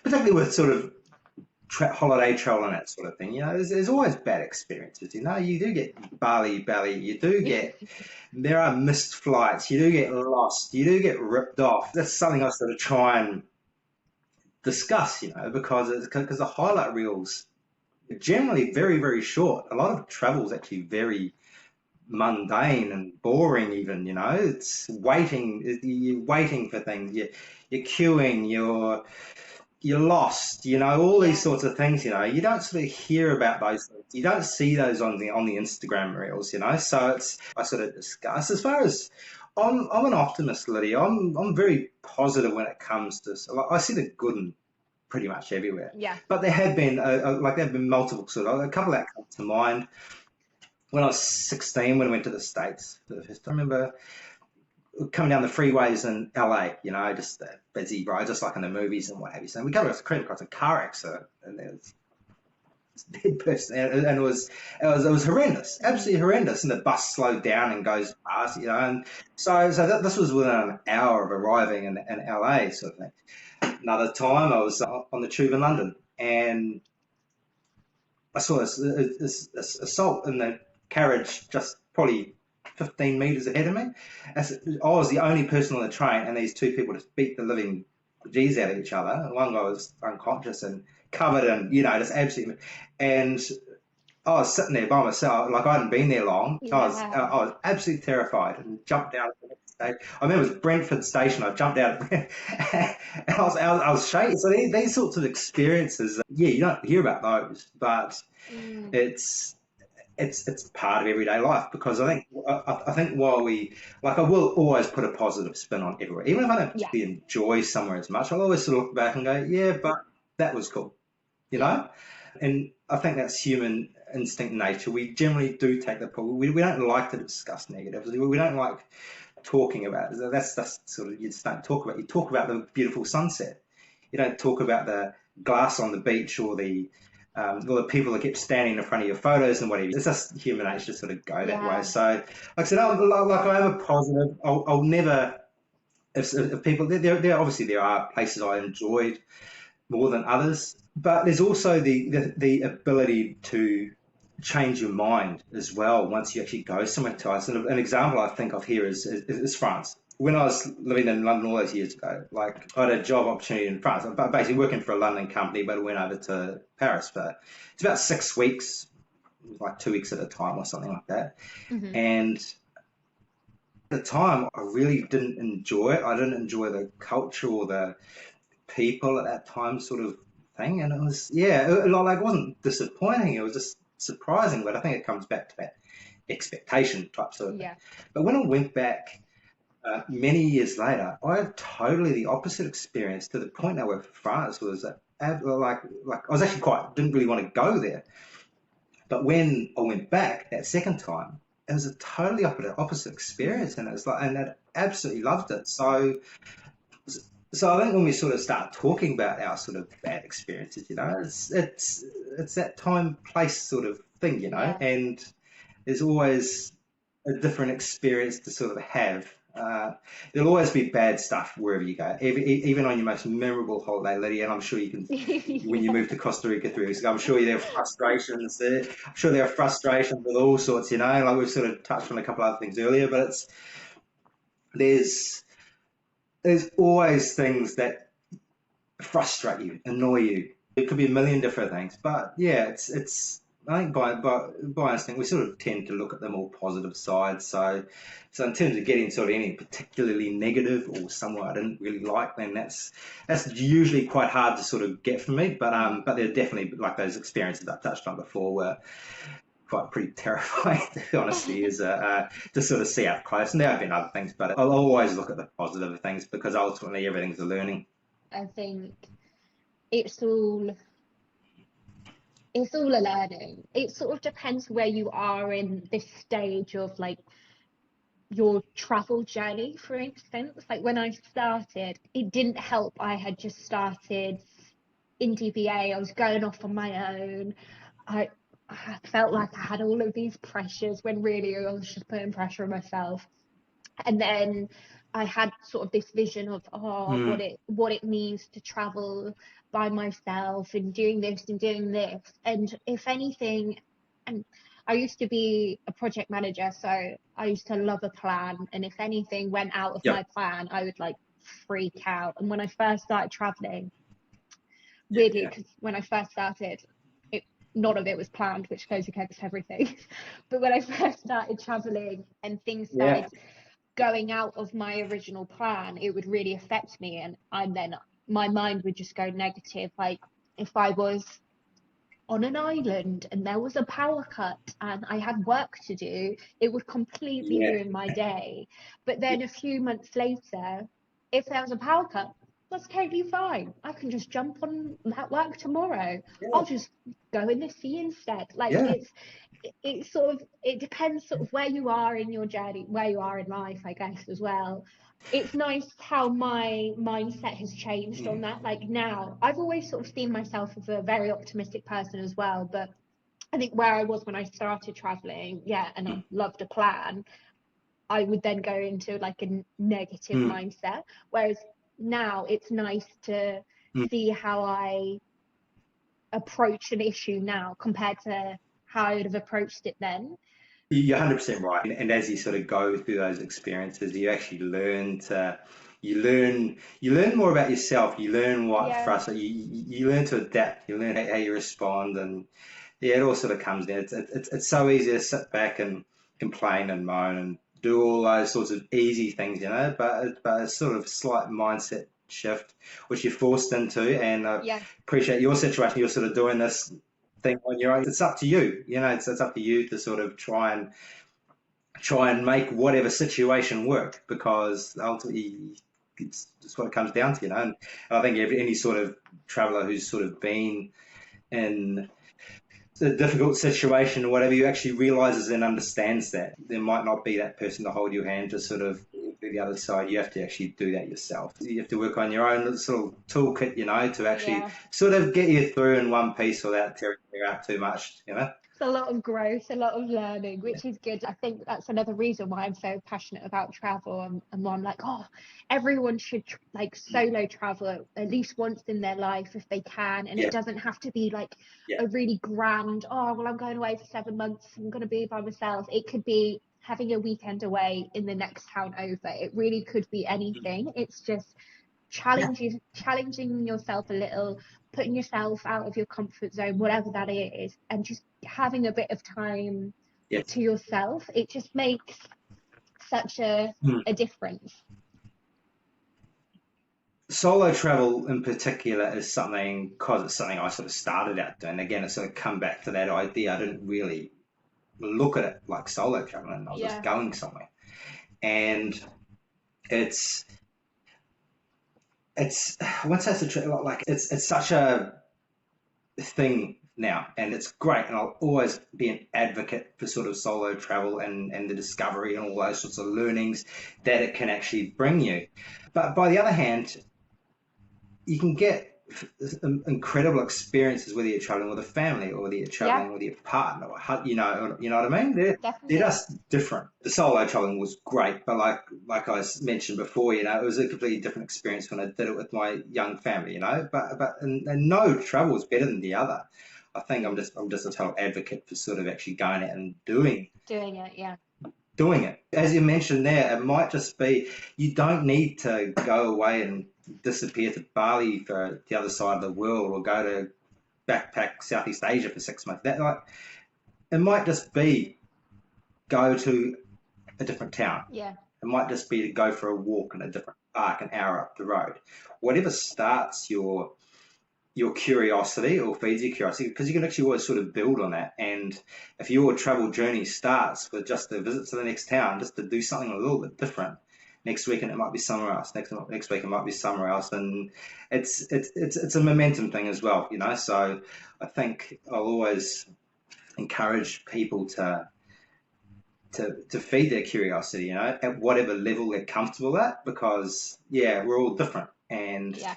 particularly with sort of holiday travel and that sort of thing. There's always bad experiences. You do get Bali. You do get there are missed flights. You do get lost. You do get ripped off. That's something I sort of try and discuss, because the highlight reels are generally very, very short. A lot of travel is actually very mundane and boring even. It's waiting, you're waiting for things, you're queuing, you're lost, all these yeah, sorts of things. You don't sort of hear about those things. You don't see those on the Instagram reels. So I sort of discuss as far as I'm an optimist, Lydia. I'm very positive when it comes to, like, I see the good in pretty much everywhere. yeah. But there have been multiple a couple that come to mind. When I was 16, when I went to the States for the first time, I remember coming down the freeways in LA, just a busy road, just like in the movies and what have you. So we came across a car accident, and there was this dead person, and it was horrendous, absolutely Mm. horrendous. And the bus slowed down and goes past. And this was within an hour of arriving in LA, sort of thing. Another time, I was on the tube in London, and I saw this assault in the carriage just probably 15 metres ahead of me. I was the only person on the train, and these two people just beat the living G's out of each other. One guy was unconscious and covered in, just absolutely. And I was sitting there by myself, like I hadn't been there long. Yeah. I was absolutely terrified and jumped out at the next stage. I remember it was Brentford Station. I jumped out at and I was shaking. So these sorts of experiences, yeah, you don't hear about those, but Mm. it's it's part of everyday life, because I think while I will always put a positive spin on everywhere, even if I don't Yeah, particularly enjoy somewhere as much. I'll always sort of look back and go, yeah, but that was cool, you yeah, know. And I think that's human instinct nature. We generally do take the pull. We don't like to discuss negatives. We don't like talking about it. That's sort of, you just don't talk about. You talk about the beautiful sunset. You don't talk about the glass on the beach, or the people that keep standing in front of your photos and whatever. It's just human nature to sort of go that way. yeah, So, like I said, I am a positive. I'll never. If people, obviously there are places I enjoyed more than others, but there's also the ability to change your mind as well once you actually go somewhere to us. And an example I think of here is France. When I was living in London all those years ago, like, I had a job opportunity in France, but basically working for a London company, but I went over to Paris for it's about 6 weeks, like 2 weeks at a time or something like that. hmm, And at the time, I really didn't enjoy it. I didn't enjoy the culture or the people at that time, sort of thing. And it was, yeah, it wasn't disappointing. It was just surprising. But I think it comes back to that expectation type sort of thing. yeah, But when I went back many years later, I had totally the opposite experience, to the point now where France was like I was actually quite didn't really want to go there. But when I went back that second time, it was a totally opposite mm, experience, and it was like, and I absolutely loved it. So I think when we sort of start talking about our sort of bad experiences, it's that time place sort of thing, yeah, and there's always a different experience to sort of have. There'll always be bad stuff wherever you go, even on your most memorable holiday, Lydia. And I'm sure you can, when you yeah. move to Costa Rica 3 weeks ago, I'm sure there are frustrations there. I'm sure there are frustrations with all sorts, like we've sort of touched on a couple of other things earlier, but there's there's always things that frustrate you, annoy you. It could be a million different things, but yeah, it's. I think by instinct we sort of tend to look at the more positive side. So in terms of getting sort of anything particularly negative or someone I didn't really like, then that's usually quite hard to sort of get from me. But Mm. but they're definitely, like, those experiences I touched on before were quite pretty terrifying, to be honest with you, to sort of see up close. And there have been other things, but I'll always look at the positive things, because ultimately everything's a learning. I think it's all it's all a learning. It sort of depends where you are in this stage of like your travel journey, for instance. Like when I started, it didn't help. I had just started in DBA, I was going off on my own. I, I felt like I had all of these pressures when really I was just putting pressure on myself. And then I had sort of this vision of Mm, what it means to travel by myself and doing this and doing this. And if anything, and I used to be a project manager, so I used to love a plan. And if anything went out of yep. my plan, I would like freak out. And when I first started traveling, Yeah. weirdly, Yeah. because when I first started, it none of it was planned, which goes against everything. But when I first started traveling and things Yeah. started going out of my original plan, it would really affect me. And then my mind would just go negative. Like if I was on an island and there was a power cut and I had work to do, it would completely Yeah. ruin my day. But Yeah. then a few months later, if there was a power cut, that's totally fine. I can just jump on that work tomorrow. I'll just go in the sea instead. Like Yeah. it's sort of, it depends sort of where you are in your journey, where you are in life, I guess, as well. It's nice how my mindset has changed on Mm, that. Like now, I've always sort of seen myself as a very optimistic person as well, but I think where I was when I started traveling, yeah, and I mm, loved a plan, I would then go into like a negative mm, mindset. Whereas now it's nice to mm. see how I approach an issue now compared to how I would have approached it then. You're 100% right. And as you sort of go through those experiences, you actually learn more about yourself. You learn what Yeah, frustrates you learn to adapt. You learn how you respond, and yeah, it all sort of comes down. It's so easy to sit back and complain and moan and do all those sorts of easy things, but it's sort of slight mindset shift which you're forced into. And I yeah, appreciate your situation. You're sort of doing this thing on your own. It's up to you. It's up to you to sort of try and make whatever situation work, because ultimately it's what it comes down to. And I think any sort of traveller who's sort of been in a difficult situation or whatever, you actually realizes and understands that there might not be that person to hold your hand to sort of do the other side. You have to actually do that yourself. You have to work on your own sort of toolkit, to actually yeah. sort of get you through in one piece without tearing you out too much. It's a lot of growth, a lot of learning, which is good. I think that's another reason why I'm so passionate about travel, and why I'm like, oh, everyone should like solo travel at least once in their life if they can. And Yeah, it doesn't have to be like yeah, a really grand, oh, well, I'm going away for 7 months, I'm going to be by myself. It could be having a weekend away in the next town over. It really could be anything. It's just yeah, challenging yourself a little, putting yourself out of your comfort zone, whatever that is, and just having a bit of time yeah. to yourself. It just makes such Hmm. a difference. Solo travel in particular is something, because it's something I sort of started out doing. Again, it's sort of come back to that idea. I didn't really look at it like solo traveling. I was just Yeah, going somewhere, and it's it's what's that like? It's such a thing now, and it's great. And I'll always be an advocate for sort of solo travel and the discovery and all those sorts of learnings that it can actually bring you. But by the other hand, you can get incredible experiences whether you're traveling with a family or whether you're yeah, traveling with your partner, or you know what I mean. They're definitely. just different. The solo traveling was great, but like I mentioned before, it was a completely different experience when I did it with my young family. But no travel is better than the other. I think I'm just a total advocate for sort of actually going out and Doing it, yeah. doing it. As you mentioned there, it might just be you don't need to go away and disappear to Bali for the other side of the world, or go to backpack Southeast Asia for 6 months. It might just be go to a different town. Yeah, It might just be to go for a walk in a different park an hour up the road. Whatever starts your curiosity or feeds your curiosity, because you can actually always sort of build on that. And if your travel journey starts with just a visit to the next town, just to do something a little bit different, next weekend it might be somewhere else, next week it might be somewhere else, and it's a momentum thing as well. So I think I'll always encourage people to feed their curiosity, at whatever level they're comfortable at, because yeah, we're all different. And yeah,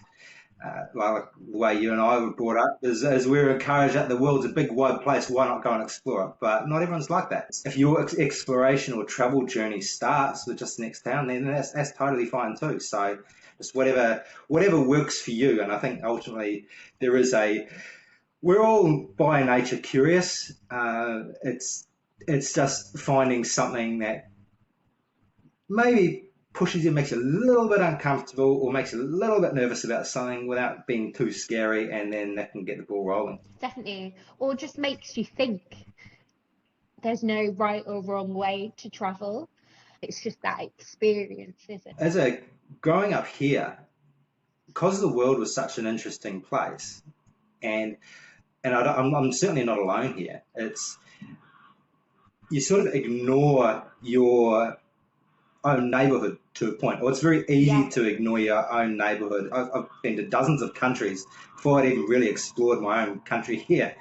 like the way you and I were brought up, is we're encouraged that the world's a big wide place, why not go and explore it? But not everyone's like that. If your exploration or travel journey starts with just the next town, then that's totally fine too. So just whatever works for you. And I think ultimately we're all by nature curious. It's just finding something that maybe pushes you, makes you a little bit uncomfortable or makes you a little bit nervous about something without being too scary, and then that can get the ball rolling. Definitely. Or just makes you think there's no right or wrong way to travel. It's just that experience, isn't it? Growing up here, because the world was such an interesting place, and I'm certainly not alone here. It's you sort of ignore your own neighborhood to a point, or it's very easy Yeah. to ignore your own neighborhood. I've been to dozens of countries before I'd even really explored my own country here.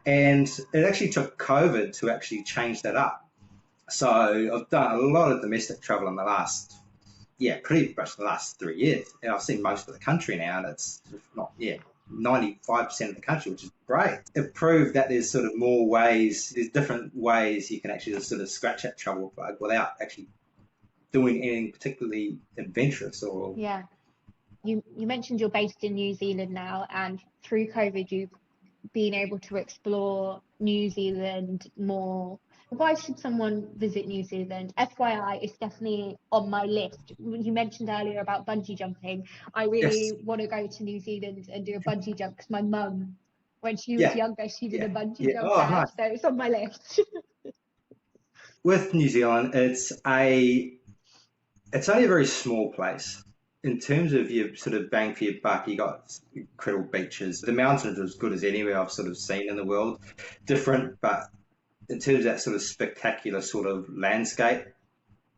And it actually took COVID to actually change that up. So I've done a lot of domestic travel in the last, pretty much the last 3 years. And I've seen most of the country now, and it's not, 95% of the country, which is great. It proved that there's sort of more ways, there's different ways you can actually just sort of scratch that travel bug without actually doing anything particularly adventurous or. Yeah. You mentioned you're based in New Zealand now, and through COVID, you've been able to explore New Zealand more. Why should someone visit New Zealand? FYI, it's definitely on my list. You mentioned earlier about bungee jumping. I Yes. really want to go to New Zealand and do a bungee jump because my mum, when she was Yeah. younger, she did a Yeah. bungee Yeah. jump Oh, there. nice. So it's on my list. With New Zealand, it's only a very small place. In terms of your sort of bang for your buck, you got incredible beaches. The mountains are as good as anywhere I've sort of seen in the world. Different, but in terms of that sort of spectacular sort of landscape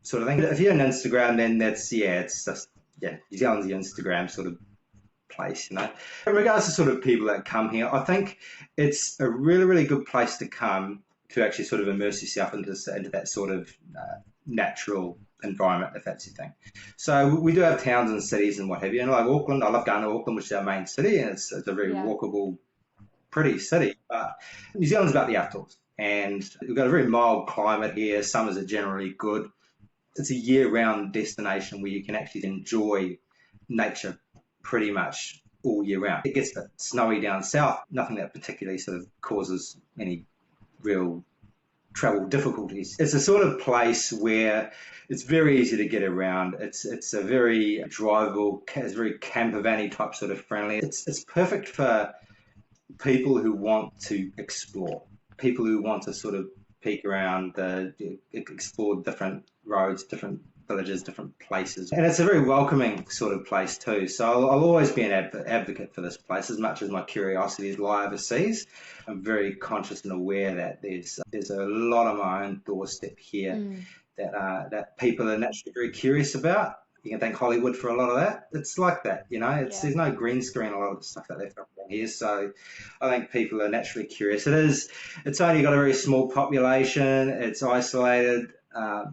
sort of thing. If you're on Instagram, then it's just, New Zealand's the Instagram sort of place. In regards to sort of people that come here, I think it's a really, really good place to come to actually sort of immerse yourself into that sort of natural environment, if that's your thing. So we do have towns and cities and what have you. And like Auckland, I love going to Auckland, which is our main city, and it's a very Yeah. walkable, pretty city. But New Zealand's about the outdoors, and we've got a very mild climate here. Summers are generally good. It's a year-round destination where you can actually enjoy nature pretty much all year round. It gets a bit snowy down south, nothing that particularly sort of causes any real travel difficulties. It's a sort of place where it's very easy to get around. It's a very drivable, it's very camper van type sort of friendly. It's perfect for people who want to explore, people who want to sort of peek around, explore different roads, different villages, different places. And it's a very welcoming sort of place too. So I'll always be an advocate for this place as much as my curiosities lie overseas. I'm very conscious and aware that there's a lot on my own doorstep here Mm. that people are naturally very curious about. You can thank Hollywood for a lot of that. It's like that. Yeah. There's no green screen a lot of the stuff that they've got here. So I think people are naturally curious. It's only got a very small population. It's isolated. I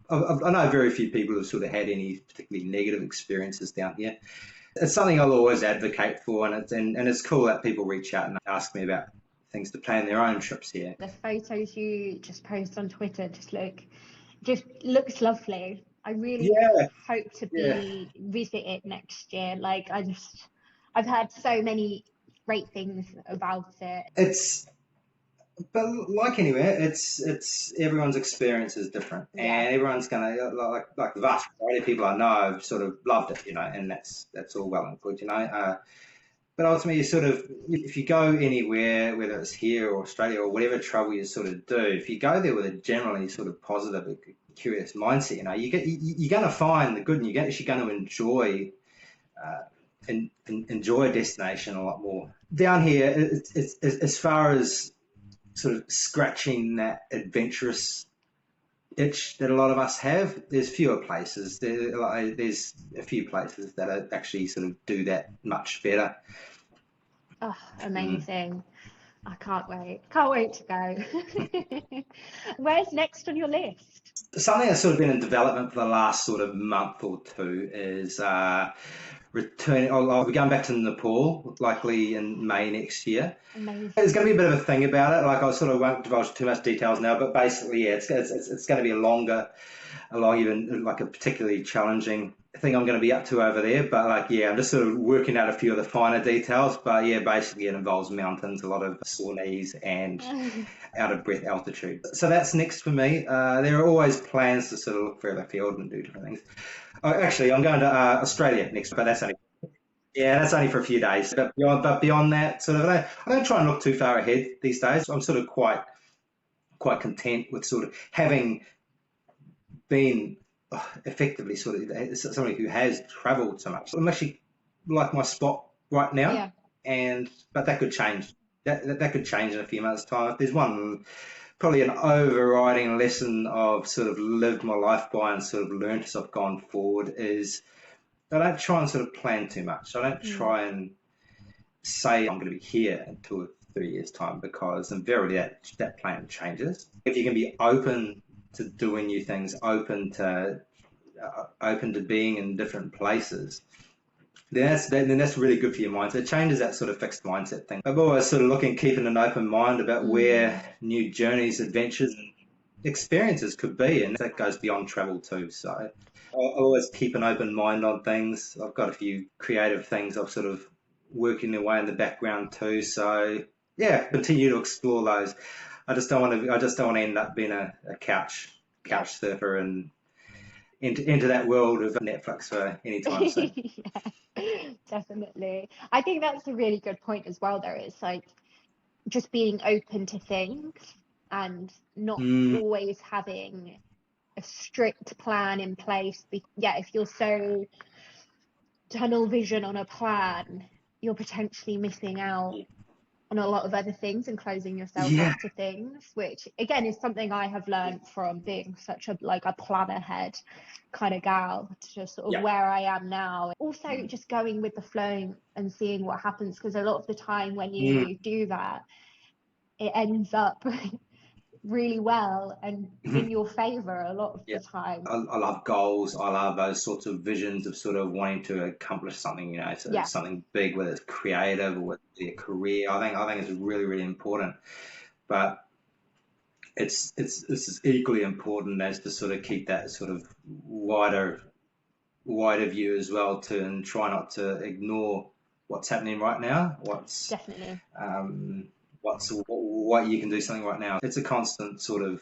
know very few people who've sort of had any particularly negative experiences down here. It's something I'll always advocate for, and it's cool that people reach out and ask me about things to plan their own trips here. The photos you just post on Twitter just looks lovely. I really Yeah, hope to yeah. visit it next year. I've heard so many great things about it. But like anywhere, it's everyone's experience is different, Yeah. and everyone's gonna like the vast majority of people I know have sort of loved it, and that's all well and good. But ultimately, you sort of, if you go anywhere, whether it's here or Australia or whatever travel you sort of do, if you go there with a generally sort of positive, curious mindset, you're going to find the good, and you're actually going to enjoy enjoy a destination a lot more. Down here, it's as far as sort of scratching that adventurous itch that a lot of us have. There's fewer places. There's a few places that actually sort of do that much better. Oh, Mm. amazing. I can't wait. Can't wait to go. Where's next on your list? Something that's sort of been in development for the last sort of month or two is returning. I'll be going back to Nepal, likely in May next year. Amazing. There's going to be a bit of a thing about it. Like I sort of won't divulge too much details now, but basically, yeah, it's going to be even like a particularly challenging thing I'm going to be up to over there. But like, yeah, I'm just sort of working out a few of the finer details. But yeah, basically it involves mountains, a lot of sore knees and out of breath altitude. So that's next for me. There are always plans to sort of look further afield and do different things. Oh, actually, I'm going to Australia next, but that's only for a few days. But beyond that, sort of, I don't try and look too far ahead these days. I'm sort of quite content with sort of having been effectively sort of somebody who has travelled so much. I'm actually like my spot right now, Yeah. but that could change. That could change in a few months' time. If there's one, probably an overriding lesson I've sort of lived my life by and sort of learned as I've gone forward is I don't try and sort of plan too much. I don't try and say I'm going to be here in 2 or 3 years' time, because invariably that plan changes. If you can be open to doing new things, open to being in different places, then that's really good for your mindset. It changes that sort of fixed mindset thing. I'm always sort of keeping an open mind about where new journeys, adventures, and experiences could be, and that goes beyond travel too. So I always keep an open mind on things. I've got a few creative things I've sort of working away in the background too. So yeah, continue to explore those. I just don't want to end up being a couch surfer and into that world of Netflix for any time soon. Yeah, definitely. I think that's a really good point as well, though. It's like just being open to things and not Mm, always having a strict plan in place. Yeah, if you're so tunnel vision on a plan, you're potentially missing out on a lot of other things and closing yourself off yeah. to things, which again is something I have learned from being such a plan ahead kind of gal to just sort of Yeah. where I am now. Also Mm, just going with the flow and seeing what happens, because a lot of the time when mm, you do that, it ends up really well and in mhm. your favor a lot of Yeah. the time. I love goals. I love those sorts of visions of sort of wanting to accomplish something, sort of Yeah, something big, whether it's creative or whether it's a career. I think it's really, really important. But it's equally important as to sort of keep that sort of wider view as well too, and try not to ignore what's happening right now, definitely. um, what you can do something right now. It's a constant sort of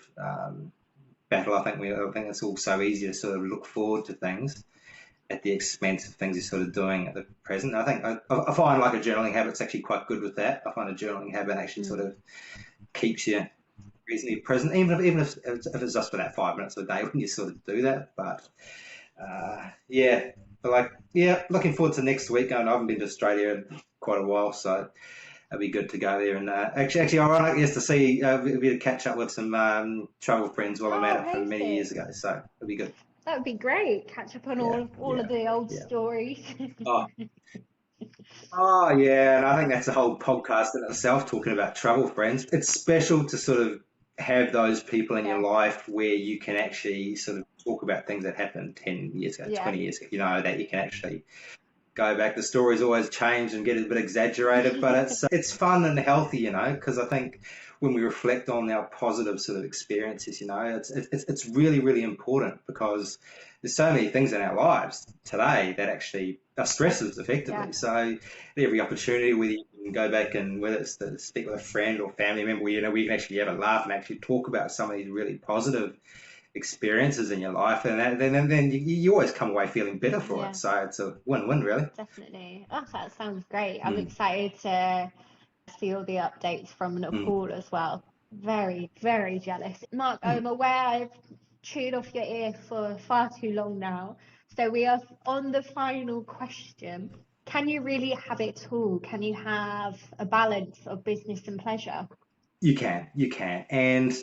battle. I think it's all so easy to sort of look forward to things at the expense of things you're sort of doing at the present. I think I find like a journaling habit's actually quite good with that. I find a journaling habit actually sort Mm. of keeps you reasonably present, even if it's just for that 5 minutes a day when you sort of do that. But yeah, but like yeah, looking forward to next week. I haven't been to Australia in quite a while, so it'd be good to go there. And actually, ironic is to see we to catch up with some travel friends while I'm Oh, at it from many years amazing. ago. So it'll be good. That would be great. Catch up on Yeah, all yeah, of the old yeah. stories. Oh, oh yeah, and I think that's a whole podcast in itself talking about travel friends. It's special to sort of have those people in your Yeah, life where you can actually sort of talk about things that happened 10 years ago, yeah. 20 years ago, that you can actually go back. The stories always change and get a bit exaggerated, but it's fun and healthy, because I think when we reflect on our positive sort of experiences, it's really, really important, because there's so many things in our lives today that actually are stresses Yeah, effectively. So every opportunity, whether you can go back and whether it's to speak with a friend or family member, we can actually have a laugh and actually talk about some of these really positive experiences in your life, and then you always come away feeling better for it. yeah, So it's a win-win, really. definitely. Oh, that sounds great. I'm Mm, excited to see all the updates from mm, Nepal as well. Very, very jealous. Mark, mm. I'm aware I've chewed off your ear for far too long now. So we are on the final question. Can you really have it all? Can you have a balance of business and pleasure? You can, and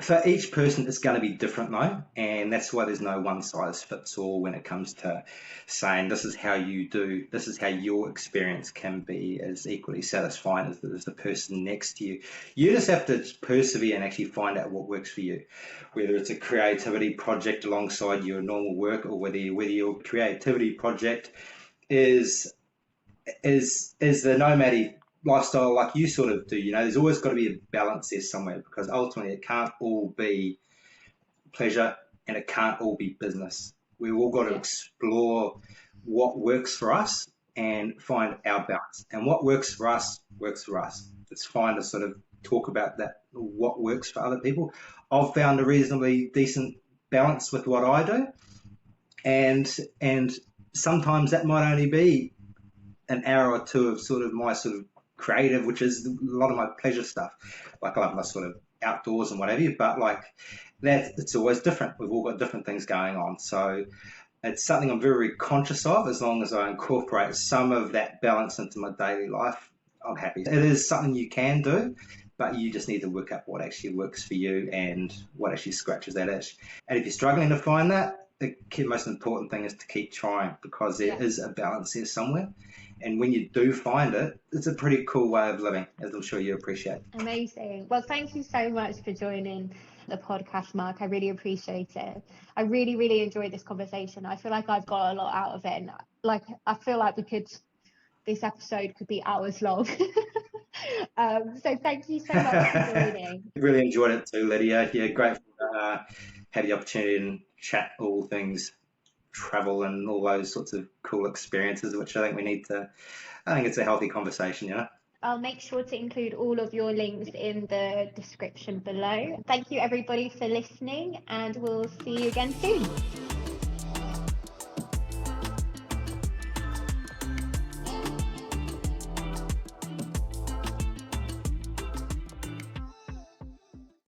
for each person, it's going to be different though, and that's why there's no one size fits all when it comes to saying this is how your experience can be as equally satisfying as the person next to you. You just have to persevere and actually find out what works for you, whether it's a creativity project alongside your normal work, or whether your creativity project is the nomadic lifestyle like you sort of do. There's always got to be a balance there somewhere, because ultimately it can't all be pleasure and it can't all be business. We've all got to explore what works for us and find our balance. And what works for us works for us. It's fine to sort of talk about that, what works for other people. I've found a reasonably decent balance with what I do, and sometimes that might only be an hour or two of sort of my sort of creative, which is a lot of my pleasure stuff. Like I love my sort of outdoors and whatever, but like that, it's always different. We've all got different things going on. So it's something I'm very, very conscious of. As long as I incorporate some of that balance into my daily life, I'm happy. It is something you can do, but you just need to work out what actually works for you and what actually scratches that itch. And if you're struggling to find that, the most important thing is to keep trying, because there is a balance there somewhere. And when you do find it, it's a pretty cool way of living, as I'm sure you appreciate. Amazing. Well, thank you so much for joining the podcast, Mark. I really appreciate it. I really, really enjoyed this conversation. I feel like I've got a lot out of it. And I feel like this episode could be hours long. So thank you so much for joining. Really enjoyed it too, Lydia. Yeah, grateful to have the opportunity and chat all things travel and all those sorts of cool experiences, which I think it's a healthy conversation, I'll make sure to include all of your links in the description below. Thank you everybody for listening, and we'll see you again soon.